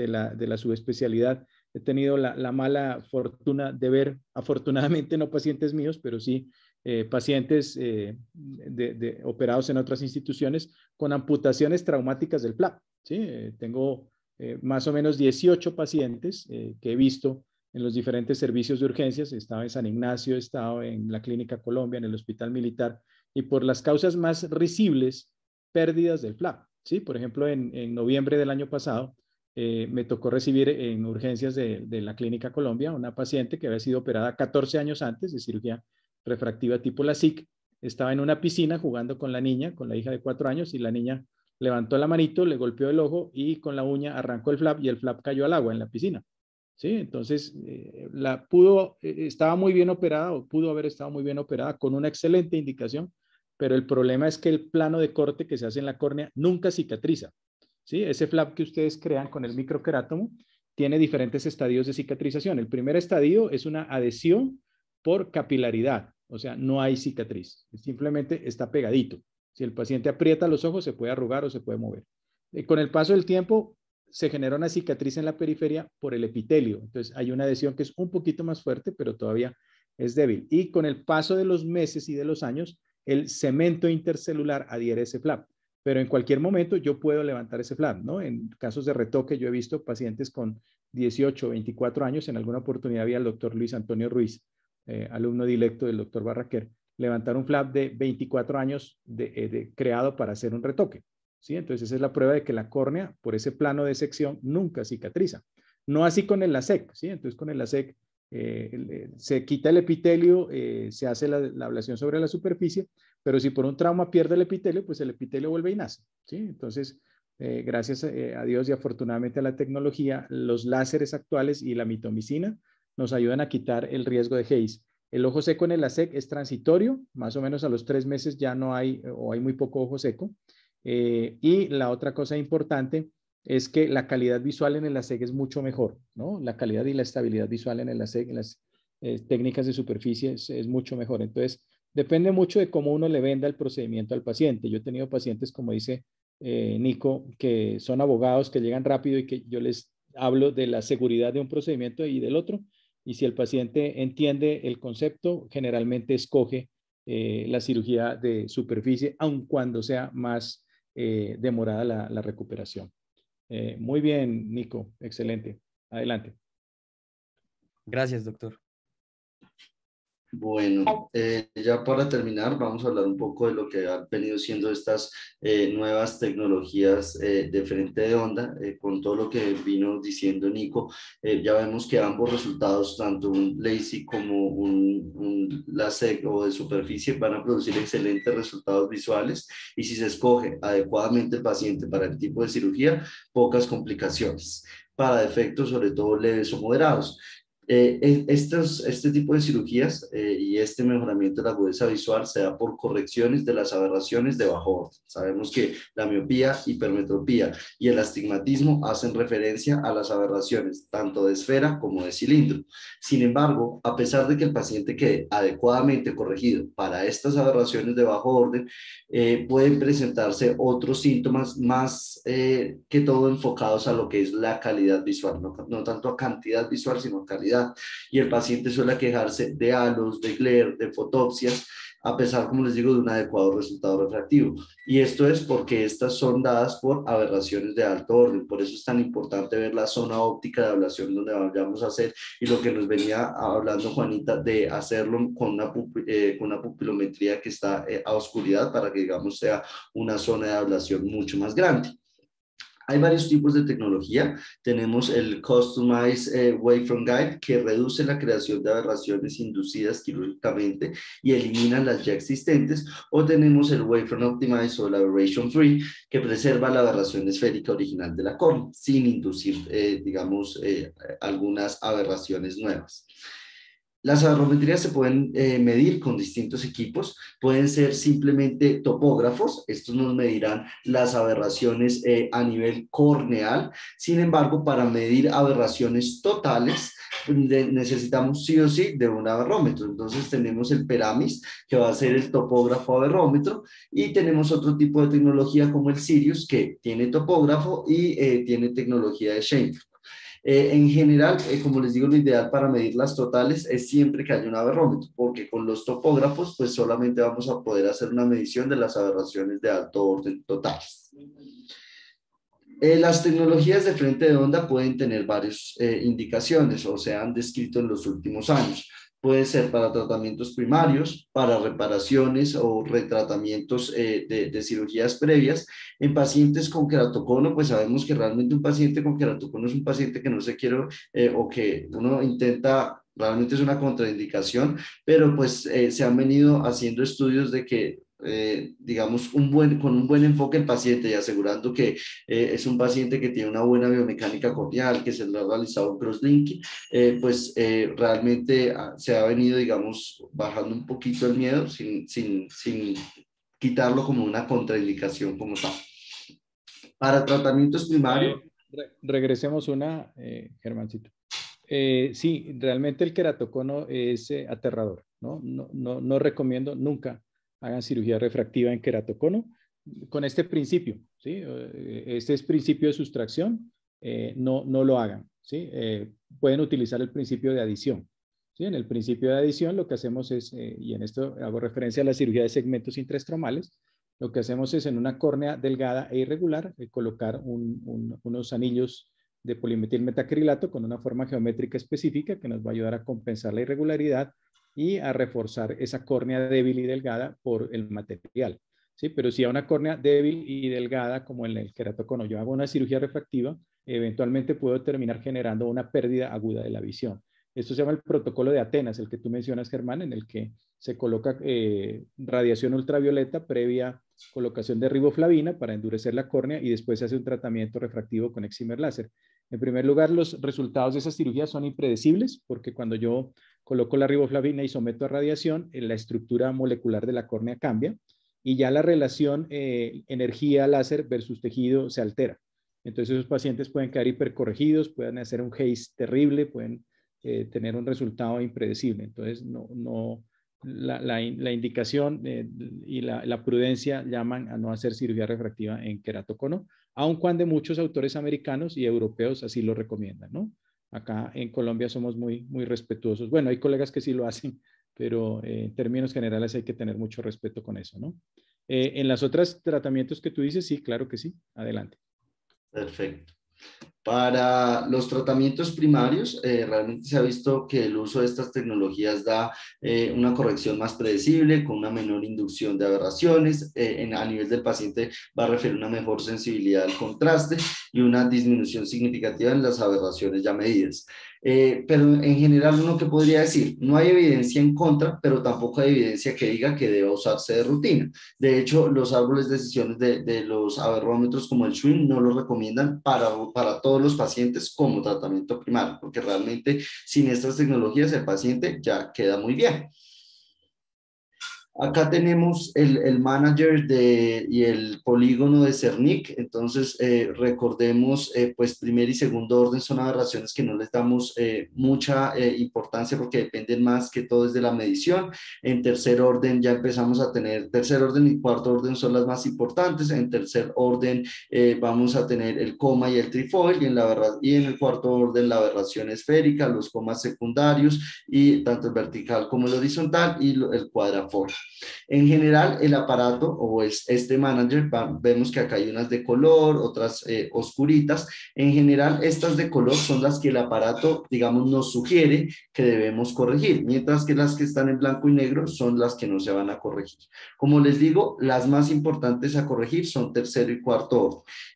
la subespecialidad, he tenido la mala fortuna de ver, afortunadamente no pacientes míos, pero sí pacientes operados en otras instituciones con amputaciones traumáticas del flap. ¿Sí? Tengo más o menos 18 pacientes que he visto en los diferentes servicios de urgencias. He estado en San Ignacio, he estado en la Clínica Colombia, en el Hospital Militar, y por las causas más risibles, pérdidas del flap. ¿Sí? Por ejemplo, en noviembre del año pasado, me tocó recibir en urgencias de la Clínica Colombia una paciente que había sido operada 14 años antes de cirugía refractiva tipo LASIK. Estaba en una piscina jugando con la niña, con la hija de 4 años, y la niña levantó la manito, le golpeó el ojo y con la uña arrancó el flap y el flap cayó al agua en la piscina. ¿Sí? Entonces, estaba muy bien operada, o pudo haber estado muy bien operada con una excelente indicación, pero el problema es que el plano de corte que se hace en la córnea nunca cicatriza. ¿Sí? Ese flap que ustedes crean con el microquerátomo tiene diferentes estadios de cicatrización. El primer estadio es una adhesión por capilaridad, o sea, no hay cicatriz, simplemente está pegadito. Si el paciente aprieta los ojos, se puede arrugar o se puede mover. Con el paso del tiempo, se genera una cicatriz en la periferia por el epitelio. Entonces, hay una adhesión que es un poquito más fuerte, pero todavía es débil. Y con el paso de los meses y de los años, el cemento intercelular adhiere ese flap. Pero en cualquier momento yo puedo levantar ese flap, ¿no? En casos de retoque, yo he visto pacientes con 18, 24 años. En alguna oportunidad había el doctor Luis Antonio Ruiz, alumno directo del doctor Barraquer, levantar un flap de 24 años creado para hacer un retoque. ¿Sí? Entonces, esa es la prueba de que la córnea, por ese plano de sección, nunca cicatriza. No así con el LASEK. ¿Sí? Entonces, con el LASEK se quita el epitelio, se hace la ablación sobre la superficie, pero si por un trauma pierde el epitelio, pues el epitelio vuelve y nace. ¿Sí? Entonces, gracias a Dios y afortunadamente a la tecnología, los láseres actuales y la mitomicina nos ayudan a quitar el riesgo de Hayes. El ojo seco en el LASEK es transitorio, más o menos a los 3 meses ya no hay o hay muy poco ojo seco. Y la otra cosa importante es que la calidad visual en el LASEK es mucho mejor, ¿no? La calidad y la estabilidad visual en el LASEK, en las técnicas de superficie es mucho mejor. Entonces, depende mucho de cómo uno le venda el procedimiento al paciente. Yo he tenido pacientes, como dice Nico, que son abogados, que llegan rápido y que yo les hablo de la seguridad de un procedimiento y del otro. Y si el paciente entiende el concepto, generalmente escoge la cirugía de superficie, aun cuando sea más demorada la recuperación. Muy bien, Nico. Excelente. Adelante. Gracias, doctor. Bueno, ya para terminar, vamos a hablar un poco de lo que han venido siendo estas nuevas tecnologías de frente de onda. Con todo lo que vino diciendo Nico, ya vemos que ambos resultados, tanto un LASIK como un LASEK o de superficie, van a producir excelentes resultados visuales, y si se escoge adecuadamente el paciente para el tipo de cirugía, pocas complicaciones, para defectos sobre todo leves o moderados. Este tipo de cirugías y este mejoramiento de la agudeza visual se da por correcciones de las aberraciones de bajo orden. Sabemos que la miopía, hipermetropía y el astigmatismo hacen referencia a las aberraciones tanto de esfera como de cilindro. Sin embargo, a pesar de que el paciente quede adecuadamente corregido para estas aberraciones de bajo orden, pueden presentarse otros síntomas más que todo enfocados a lo que es la calidad visual, no tanto a cantidad visual, sino a calidad. Y el paciente suele quejarse de halos, de glare, de fotopsias, a pesar, como les digo, de un adecuado resultado refractivo. Y esto es porque estas son dadas por aberraciones de alto orden. Por eso es tan importante ver la zona óptica de ablación donde vayamos a hacer, y lo que nos venía hablando Juanita, de hacerlo con una pupilometría que está a oscuridad, para que, digamos, sea una zona de ablación mucho más grande. Hay varios tipos de tecnología. Tenemos el Customized Wavefront Guide, que reduce la creación de aberraciones inducidas quirúrgicamente y elimina las ya existentes. O tenemos el Wavefront Optimized o el Aberration Free, que preserva la aberración esférica original de la córnea, sin inducir, digamos, algunas aberraciones nuevas. Las aberrometrías se pueden medir con distintos equipos, pueden ser simplemente topógrafos, estos nos medirán las aberraciones a nivel corneal. Sin embargo, para medir aberraciones totales necesitamos sí o sí de un aberrómetro. Entonces tenemos el Peramis, que va a ser el topógrafo aberrómetro, y tenemos otro tipo de tecnología como el Sirius, que tiene topógrafo y tiene tecnología de Schoenflug. En general, como les digo, lo ideal para medir las totales es siempre que haya un aberrómetro, porque con los topógrafos pues solamente vamos a poder hacer una medición de las aberraciones de alto orden totales. Las tecnologías de frente de onda pueden tener varias indicaciones o se han descrito en los últimos años. Puede ser para tratamientos primarios, para reparaciones o retratamientos de cirugías previas. En pacientes con queratocono, pues sabemos que realmente un paciente con queratocono es un paciente que no se quiere o que uno intenta, realmente es una contraindicación, pero pues se han venido haciendo estudios de que digamos, con un buen enfoque el paciente y asegurando que es un paciente que tiene una buena biomecánica corneal, que se le ha realizado un crosslinking, realmente se ha venido, digamos, bajando un poquito el miedo sin quitarlo como una contraindicación como tal. Para tratamientos primarios. Regresemos Germancito. Sí, realmente el queratocono es aterrador, ¿no? No recomiendo nunca hagan cirugía refractiva en queratocono con este principio, ¿sí? Este es principio de sustracción, no lo hagan, ¿sí? Pueden utilizar el principio de adición, ¿sí? En el principio de adición lo que hacemos es, y en esto hago referencia a la cirugía de segmentos intraestromales, lo que hacemos es en una córnea delgada e irregular colocar unos anillos de polimetilmetacrilato con una forma geométrica específica que nos va a ayudar a compensar la irregularidad y a reforzar esa córnea débil y delgada por el material, ¿sí? Pero si a una córnea débil y delgada, como en el queratocono, yo hago una cirugía refractiva, eventualmente puedo terminar generando una pérdida aguda de la visión. Esto se llama el protocolo de Atenas, el que tú mencionas, Germán, en el que se coloca radiación ultravioleta previa colocación de riboflavina para endurecer la córnea y después se hace un tratamiento refractivo con excimer láser. En primer lugar, los resultados de esas cirugías son impredecibles porque cuando yo coloco la riboflavina y someto a radiación, la estructura molecular de la córnea cambia y ya la relación energía láser versus tejido se altera. Entonces esos pacientes pueden quedar hipercorregidos, pueden hacer un haze terrible, pueden tener un resultado impredecible. Entonces la indicación y la prudencia llaman a no hacer cirugía refractiva en queratocono, aun cuando muchos autores americanos y europeos así lo recomiendan, ¿no? Acá en Colombia somos muy respetuosos. Bueno, hay colegas que sí lo hacen, pero en términos generales hay que tener mucho respeto con eso, ¿no? En las otras tratamientos que tú dices, sí, claro que sí. Adelante. Perfecto. Para los tratamientos primarios, realmente se ha visto que el uso de estas tecnologías da una corrección más predecible, con una menor inducción de aberraciones. A nivel del paciente va a referir una mejor sensibilidad al contraste y una disminución significativa en las aberraciones ya medidas. Pero en general, uno que podría decir, no hay evidencia en contra, pero tampoco hay evidencia que diga que deba usarse de rutina. De hecho, los árboles de decisiones de los aberrómetros como el Schwinn no lo recomiendan para todos los pacientes como tratamiento primario, porque realmente sin estas tecnologías el paciente ya queda muy bien. Acá tenemos el manager y el polígono de Cernic, entonces recordemos, pues primer y segundo orden son aberraciones que no les damos mucha importancia porque dependen más que todo de la medición. En tercer orden ya empezamos a tener, tercer orden y cuarto orden son las más importantes. En tercer orden vamos a tener el coma y el trifoil y en el cuarto orden la aberración esférica, los comas secundarios y tanto el vertical como el horizontal y el cuadraforme. En general, el aparato o este manager, vemos que acá hay unas de color, otras oscuritas. En general, estas de color son las que el aparato, digamos, nos sugiere que debemos corregir, mientras que las que están en blanco y negro son las que no se van a corregir. Como les digo, las más importantes a corregir son tercero y cuarto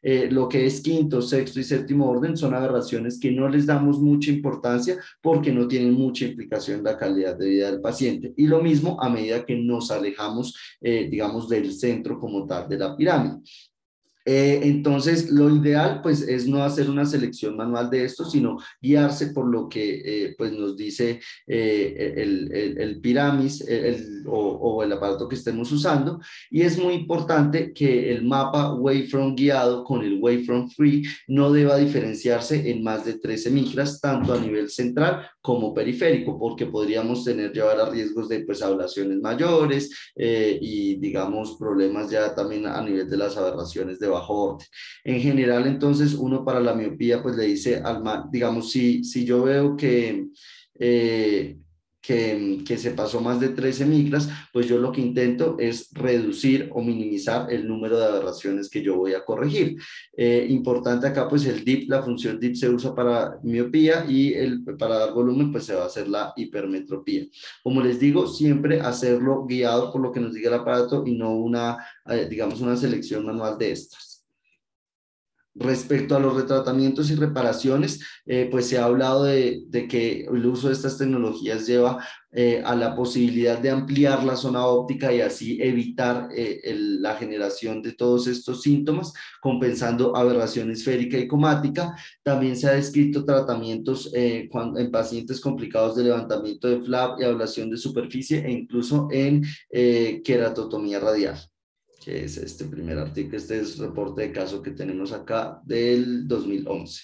orden. Lo que es quinto, sexto y séptimo orden son aberraciones que no les damos mucha importancia porque no tienen mucha implicación en la calidad de vida del paciente. Y lo mismo a medida que nos alejamos, digamos, del centro como tal de la pirámide. Entonces, lo ideal pues es no hacer una selección manual de esto, sino guiarse por lo que pues nos dice el Pyramis o el aparato que estemos usando. Y es muy importante que el mapa Wavefront guiado con el Wavefront Free no deba diferenciarse en más de 13 micras, tanto a nivel central como periférico, porque podríamos llevar a riesgos de pues ablaciones mayores y digamos problemas ya también a nivel de las aberraciones de bajo orden. En general, entonces, uno para la miopía, pues le dice digamos, si yo veo eh, que se pasó más de 13 micras, pues yo lo que intento es reducir o minimizar el número de aberraciones que yo voy a corregir. Importante acá, pues el DIP, la función DIP se usa para miopía y para dar volumen, pues se va a hacer la hipermetropía. Como les digo, siempre hacerlo guiado por lo que nos diga el aparato y no digamos, una selección manual de estas. Respecto a los retratamientos y reparaciones, pues se ha hablado de que el uso de estas tecnologías lleva a la posibilidad de ampliar la zona óptica y así evitar la generación de todos estos síntomas, compensando aberración esférica y cromática. También se ha descrito tratamientos en pacientes complicados de levantamiento de flap y ablación de superficie e incluso en queratotomía radial, que es este primer artículo, este es el reporte de caso que tenemos acá del 2011.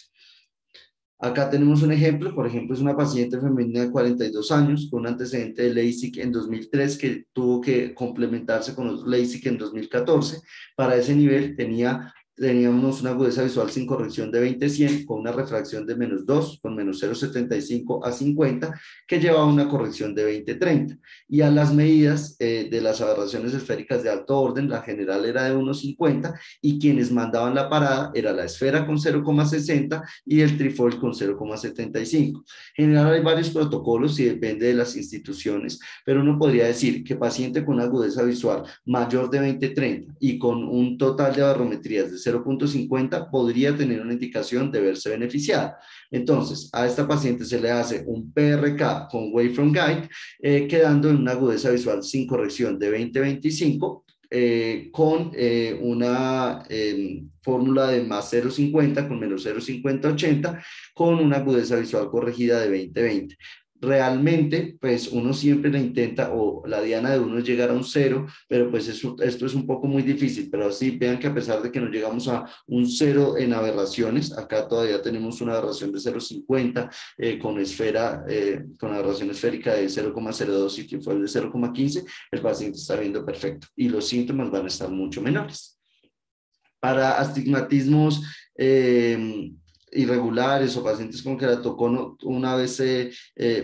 Acá tenemos un ejemplo, por ejemplo, es una paciente femenina de 42 años con un antecedente de LASIK en 2003 que tuvo que complementarse con otro LASIK en 2014. Para ese nivel teníamos una agudeza visual sin corrección de 20-100 con una refracción de -2, con -0,75 a 50, que llevaba una corrección de 20-30. Y a las medidas de las aberraciones esféricas de alto orden, la general era de 1,50 y quienes mandaban la parada era la esfera con 0,60 y el trifold con 0,75. En general hay varios protocolos y depende de las instituciones, pero uno podría decir que paciente con agudeza visual mayor de 20-30 y con un total de aberrometrías de 0,50 podría tener una indicación de verse beneficiada. Entonces, a esta paciente se le hace un PRK con Wavefront Guide, quedando en una agudeza visual sin corrección de 20-25, con una fórmula de más 0,50 con menos 0,50-80, con una agudeza visual corregida de 20-20. Realmente, pues uno siempre la intenta, o la diana de uno es llegar a un 0, pero pues esto es un poco muy difícil, pero así vean que a pesar de que no llegamos a un 0 en aberraciones, acá todavía tenemos una aberración de 0,50 con aberración esférica de 0,02 y que fue el de 0,15, el paciente está viendo perfecto y los síntomas van a estar mucho menores. Para astigmatismos irregulares o pacientes con queratocono, una vez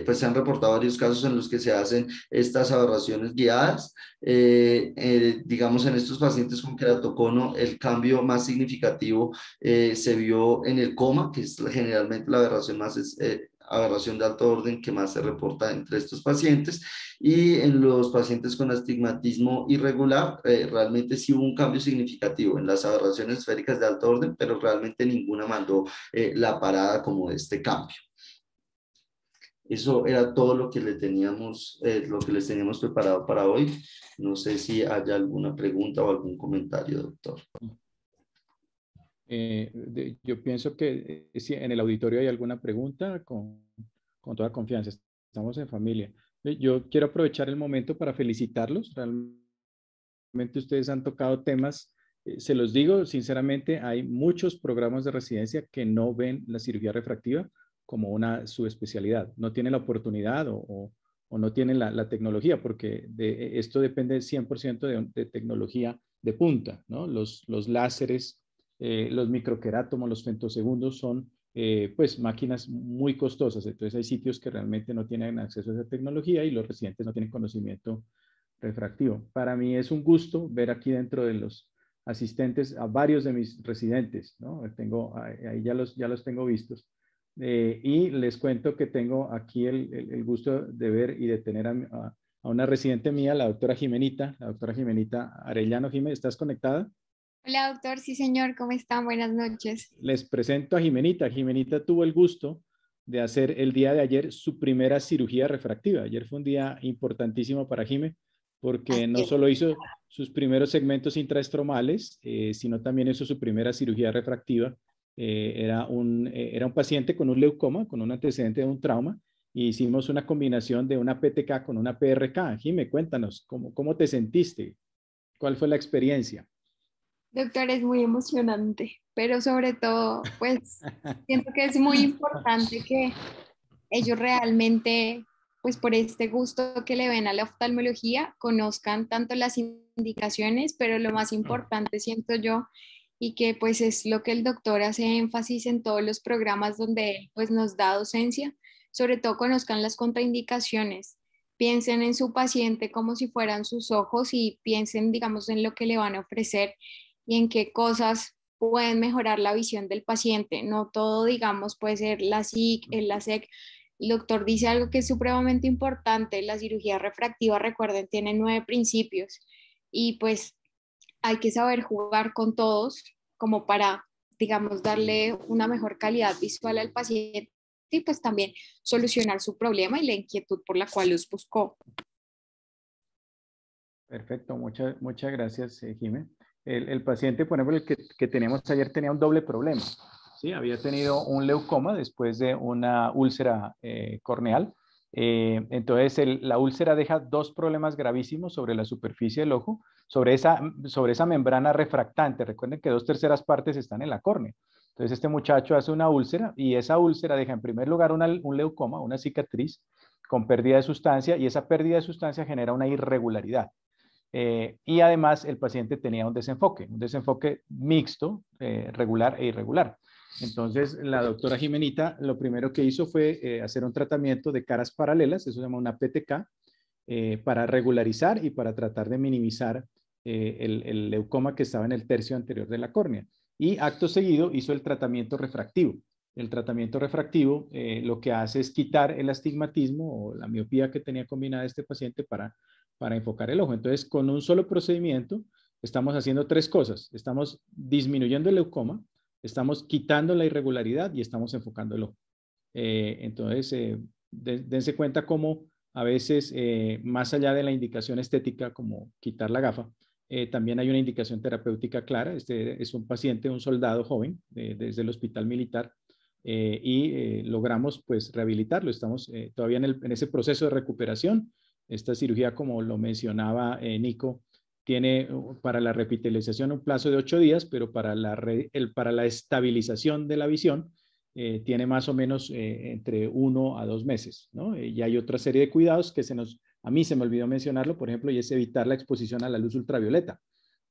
pues se han reportado varios casos en los que se hacen estas aberraciones guiadas. Digamos, en estos pacientes con queratocono, el cambio más significativo se vio en el coma, que es generalmente la aberración aberración de alto orden que más se reporta entre estos pacientes, y en los pacientes con astigmatismo irregular realmente sí hubo un cambio significativo en las aberraciones esféricas de alto orden, pero realmente ninguna mandó la parada como de este cambio. Eso era todo lo que les teníamos preparado para hoy. No sé si haya alguna pregunta o algún comentario, doctor. Yo pienso que si en el auditorio hay alguna pregunta, con toda confianza. Estamos en familia. Yo quiero aprovechar el momento para felicitarlos. Realmente ustedes han tocado temas, se los digo sinceramente, hay muchos programas de residencia que no ven la cirugía refractiva como una subespecialidad. No tienen la oportunidad o no tienen la tecnología, porque esto depende 100% de tecnología de punta, ¿no? Los láseres, los microquerátomos, los femtosegundos son pues máquinas muy costosas. Entonces hay sitios que realmente no tienen acceso a esa tecnología y los residentes no tienen conocimiento refractivo. Para mí es un gusto ver aquí dentro de los asistentes a varios de mis residentes, ¿no? Ahí ya los tengo vistos. Y les cuento que tengo aquí el gusto de ver y de tener a una residente mía, la doctora Jimenita Arellano. Jimé, ¿estás conectada? Hola, doctor. Sí, señor. ¿Cómo están? Buenas noches. Les presento a Jimenita. Jimenita tuvo el gusto de hacer el día de ayer su primera cirugía refractiva. Ayer fue un día importantísimo para Jimé. porque no Así es. solo hizo sus primeros segmentos intraestromales, sino también hizo su primera cirugía refractiva. Era un paciente con un leucoma, con un antecedente de un trauma, y hicimos una combinación de una PTK con una PRK. Jimé, cuéntanos, ¿cómo te sentiste? ¿Cuál fue la experiencia? Doctor, es muy emocionante, pero sobre todo, pues siento que es muy importante que ellos realmente, pues por este gusto que le ven a la oftalmología, conozcan tanto las indicaciones, pero lo más importante, siento yo, y que pues es lo que el doctor hace énfasis en todos los programas donde él pues nos da docencia, sobre todo conozcan las contraindicaciones. Piensen en su paciente como si fueran sus ojos y piensen, digamos, en lo que le van a ofrecer y en qué cosas pueden mejorar la visión del paciente. No todo, digamos, puede ser la SIC, el LASEC. El doctor dice algo que es supremamente importante. La cirugía refractiva, recuerden, tiene 9 principios y pues hay que saber jugar con todos como para, digamos, darle una mejor calidad visual al paciente y pues también solucionar su problema y la inquietud por la cual los buscó. Perfecto, muchas gracias, Jimé. El paciente, por ejemplo, el que teníamos ayer tenía un doble problema. ¿Sí? Había tenido un leucoma después de una úlcera corneal. Entonces, la úlcera deja dos problemas gravísimos sobre la superficie del ojo, sobre esa membrana refractante. Recuerden que 2/3 partes están en la córnea. Entonces, este muchacho hace una úlcera y esa úlcera deja en primer lugar un leucoma, una cicatriz con pérdida de sustancia, y esa pérdida de sustancia genera una irregularidad. Y además el paciente tenía un desenfoque mixto, regular e irregular. Entonces la doctora Jimenita lo primero que hizo fue hacer un tratamiento de caras paralelas, eso se llama una PTK, para regularizar y para tratar de minimizar el leucoma que estaba en el tercio anterior de la córnea. Y acto seguido hizo el tratamiento refractivo. El tratamiento refractivo lo que hace es quitar el astigmatismo o la miopía que tenía combinada este paciente para enfocar el ojo. Entonces, con un solo procedimiento, estamos haciendo tres cosas. Estamos disminuyendo el leucoma, estamos quitando la irregularidad y estamos enfocando el ojo. Entonces, dense cuenta cómo a veces, más allá de la indicación estética, como quitar la gafa, también hay una indicación terapéutica clara. Este es un paciente, un soldado joven, desde el hospital militar, y logramos pues rehabilitarlo. Estamos todavía en ese proceso de recuperación. Esta cirugía, como lo mencionaba Nico, tiene para la repitalización un plazo de 8 días, pero para la estabilización de la visión tiene más o menos entre 1 a 2 meses, ¿no? Y hay otra serie de cuidados que a mí se me olvidó mencionarlo, por ejemplo, y es evitar la exposición a la luz ultravioleta.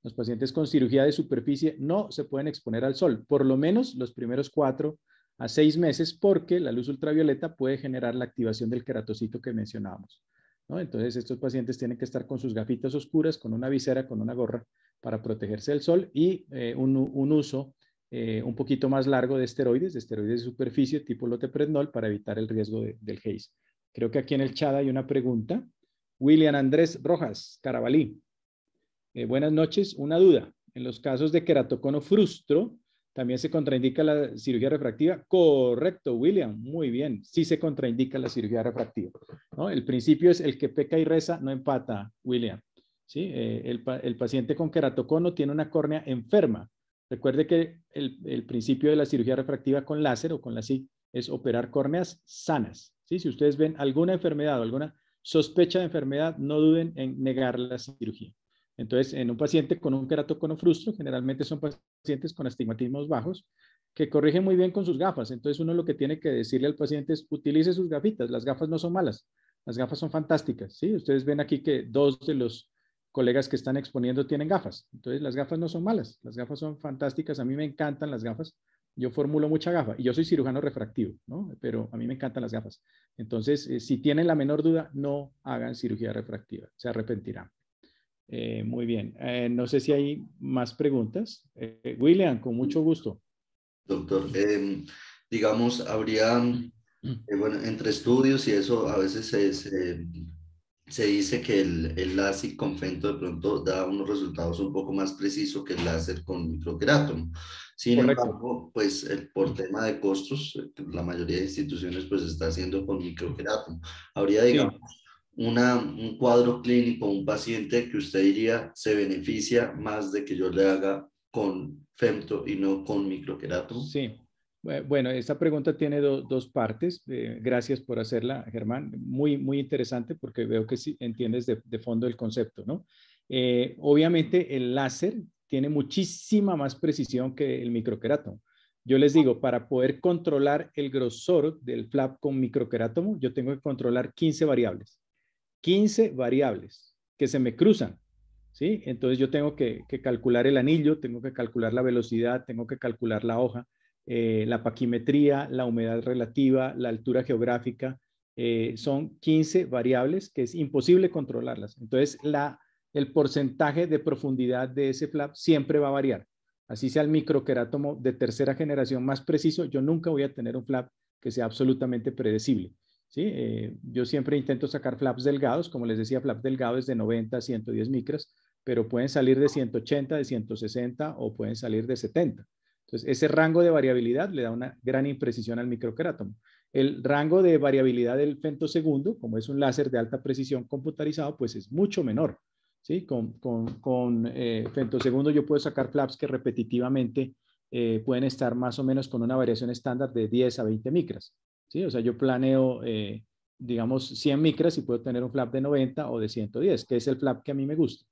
Los pacientes con cirugía de superficie no se pueden exponer al sol, por lo menos los primeros 4 a 6 meses, porque la luz ultravioleta puede generar la activación del queratocito que mencionábamos, ¿no? Entonces, estos pacientes tienen que estar con sus gafitas oscuras, con una visera, con una gorra para protegerse del sol y un uso un poquito más largo de esteroides de superficie tipo loteprednol para evitar el riesgo del haze. Creo que aquí en el chat hay una pregunta. William Andrés Rojas, Carabalí. Buenas noches, una duda. En los casos de queratocono frustro, ¿también se contraindica la cirugía refractiva? Correcto, William, muy bien. Sí se contraindica la cirugía refractiva, ¿no? El principio es el que peca y reza no empata, William. ¿Sí? El paciente con queratocono tiene una córnea enferma. Recuerde que el principio de la cirugía refractiva con láser o con la SIC es operar córneas sanas. ¿Sí? Si ustedes ven alguna enfermedad o alguna sospecha de enfermedad, no duden en negar la cirugía. Entonces, en un paciente con un queratocono frustro, generalmente son pacientes con astigmatismos bajos que corrigen muy bien con sus gafas. Entonces, uno lo que tiene que decirle al paciente es utilice sus gafitas. Las gafas no son malas, las gafas son fantásticas. ¿Sí? Ustedes ven aquí que 2 de los colegas que están exponiendo tienen gafas. Entonces, las gafas no son malas, las gafas son fantásticas. A mí me encantan las gafas. Yo formulo mucha gafa y yo soy cirujano refractivo, ¿no? Pero a mí me encantan las gafas. Entonces, si tienen la menor duda, no hagan cirugía refractiva, se arrepentirán. Muy bien. No sé si hay más preguntas. William, con mucho gusto. Doctor, digamos, habría, bueno, entre estudios y eso, a veces se dice que el láser con Fento de pronto da unos resultados un poco más precisos que el láser con microquerátomo. Sin Correcto. embargo, pues por tema de costos, la mayoría de instituciones pues está haciendo con microquerátomo. Habría, digamos, Sí. un cuadro clínico, un paciente que usted diría se beneficia más de que yo le haga con femto y no con microquerato? Sí. Bueno, esta pregunta tiene dos partes. Gracias por hacerla, Germán. Muy, muy interesante porque veo que sí entiendes de fondo el concepto, ¿no? Obviamente el láser tiene muchísima más precisión que el microquerátomo. Yo les digo, para poder controlar el grosor del flap con microquerátomo, yo tengo que controlar 15 variables. 15 variables que se me cruzan, ¿sí? Entonces yo tengo que calcular el anillo, tengo que calcular la velocidad, tengo que calcular la hoja, la paquimetría, la humedad relativa, la altura geográfica. Son 15 variables que es imposible controlarlas. Entonces el porcentaje de profundidad de ese flap siempre va a variar. Así sea el microquerátomo de tercera generación más preciso, yo nunca voy a tener un flap que sea absolutamente predecible. ¿Sí? Yo siempre intento sacar flaps delgados, como les decía, flap delgado es de 90 a 110 micras, pero pueden salir de 180, de 160 o pueden salir de 70. Entonces, ese rango de variabilidad le da una gran imprecisión al microquerátomo. El rango de variabilidad del femtosegundo, como es un láser de alta precisión computarizado, pues es mucho menor. ¿Sí? Con femtosegundo yo puedo sacar flaps que repetitivamente pueden estar más o menos con una variación estándar de 10 a 20 micras. ¿Sí? O sea, yo planeo, digamos, 100 micras y puedo tener un flap de 90 o de 110, que es el flap que a mí me gusta.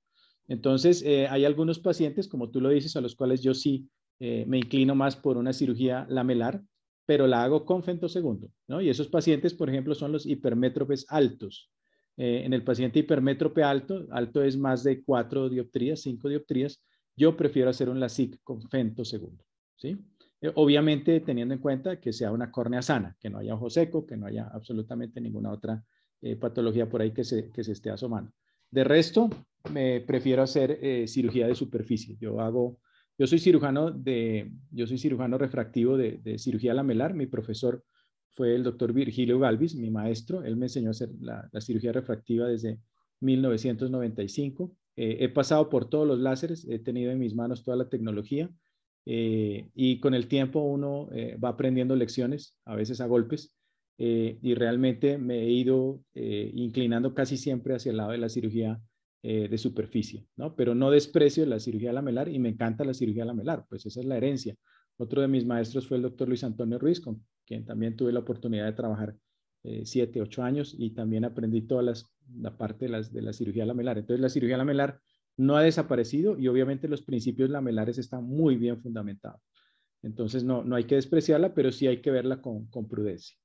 Entonces, hay algunos pacientes, como tú lo dices, a los cuales yo sí me inclino más por una cirugía lamelar, pero la hago con femtosegundo, ¿no? Y esos pacientes, por ejemplo, son los hipermétropes altos. En el paciente hipermétrope alto, alto es más de 4 dioptrías, 5 dioptrías, yo prefiero hacer un LASIK con femtosegundo, ¿sí? Obviamente teniendo en cuenta que sea una córnea sana, que no haya ojo seco, que no haya absolutamente ninguna otra patología por ahí que se esté asomando. De resto, me prefiero hacer cirugía de superficie. Yo soy cirujano refractivo de cirugía lamelar. Mi profesor fue el doctor Virgilio Galvis, mi maestro. Él me enseñó a hacer la cirugía refractiva desde 1995. He pasado por todos los láseres, he tenido en mis manos toda la tecnología. Y con el tiempo uno va aprendiendo lecciones, a veces a golpes, y realmente me he ido inclinando casi siempre hacia el lado de la cirugía de superficie, ¿no? Pero no desprecio la cirugía lamelar y me encanta la cirugía lamelar, pues esa es la herencia. Otro de mis maestros fue el doctor Luis Antonio Ruiz, con quien también tuve la oportunidad de trabajar 7, 8 años y también aprendí toda la parte de la cirugía lamelar. Entonces la cirugía lamelar no ha desaparecido y obviamente los principios lamelares están muy bien fundamentados. Entonces no hay que despreciarla, pero sí hay que verla con prudencia.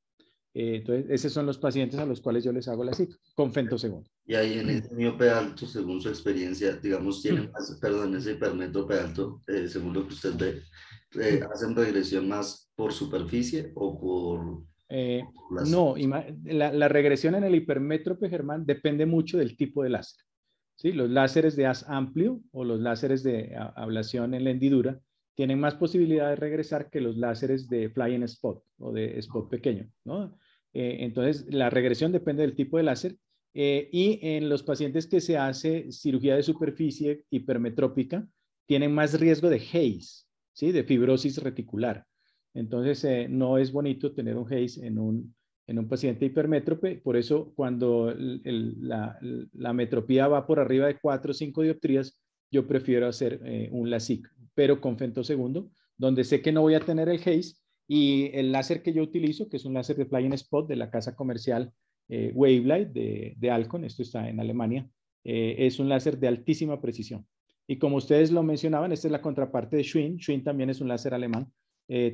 Entonces, esos son los pacientes a los cuales yo les hago la cita con femtosegundo. Y ahí en ese miope alto, según su experiencia, digamos, tiene más, perdón, ese hipermétrope alto, según lo que usted ve, ¿hacen regresión más por superficie o por no, la regresión en el hipermétrope, Germán, depende mucho del tipo de láser. ¿Sí? Los láseres de haz amplio o los láseres de ablación en la hendidura tienen más posibilidad de regresar que los láseres de fly and spot o de spot pequeño, ¿no? Entonces, la regresión depende del tipo de láser y en los pacientes que se hace cirugía de superficie hipermetrópica tienen más riesgo de Haze, ¿sí? De fibrosis reticular. Entonces, no es bonito tener un Haze en un paciente hipermétrope, por eso cuando la metropía va por arriba de 4 o 5 dioptrías, yo prefiero hacer un LASIK, pero con femtosegundo, donde sé que no voy a tener el Haze y el láser que yo utilizo, que es un láser de Flying Spot de la casa comercial Wavelight de Alcon, esto está en Alemania, es un láser de altísima precisión. Y como ustedes lo mencionaban, esta es la contraparte de Schwinn. Schwinn también es un láser alemán.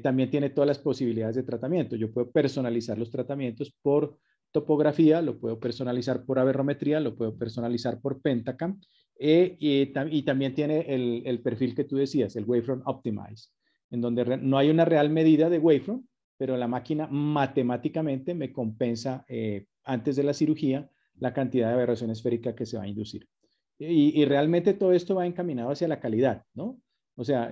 También tiene todas las posibilidades de tratamiento. Yo puedo personalizar los tratamientos por topografía, lo puedo personalizar por aberrometría, lo puedo personalizar por Pentacam y también tiene el perfil que tú decías, el Wavefront Optimize, en donde no hay una real medida de wavefront, pero la máquina matemáticamente me compensa antes de la cirugía la cantidad de aberración esférica que se va a inducir. Y realmente todo esto va encaminado hacia la calidad, ¿no? O sea,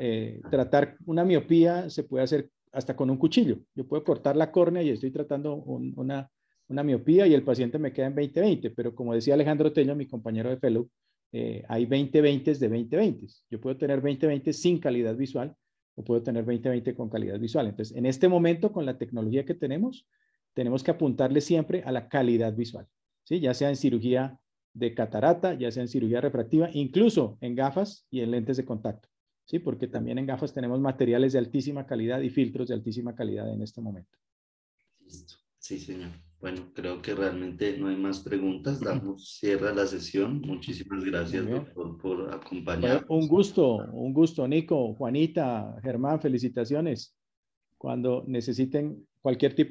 tratar una miopía se puede hacer hasta con un cuchillo. Yo puedo cortar la córnea y estoy tratando una miopía y el paciente me queda en 20/20, pero como decía Alejandro Tello, mi compañero de fellow, hay 20/20 de 20/20. Yo puedo tener 20/20 sin calidad visual o puedo tener 20/20 con calidad visual. Entonces, en este momento, con la tecnología que tenemos que apuntarle siempre a la calidad visual. ¿sí? Ya sea en cirugía de catarata, ya sea en cirugía refractiva, incluso en gafas y en lentes de contacto, ¿sí? Porque también en gafas tenemos materiales de altísima calidad y filtros de altísima calidad en este momento. Listo. Sí, señor. Bueno, creo que realmente no hay más preguntas. Damos cierre a la sesión. Muchísimas Muy gracias, bien. doctor, por Fue acompañarnos. un gusto, Nico, Juanita, Germán, felicitaciones. Cuando necesiten cualquier tipo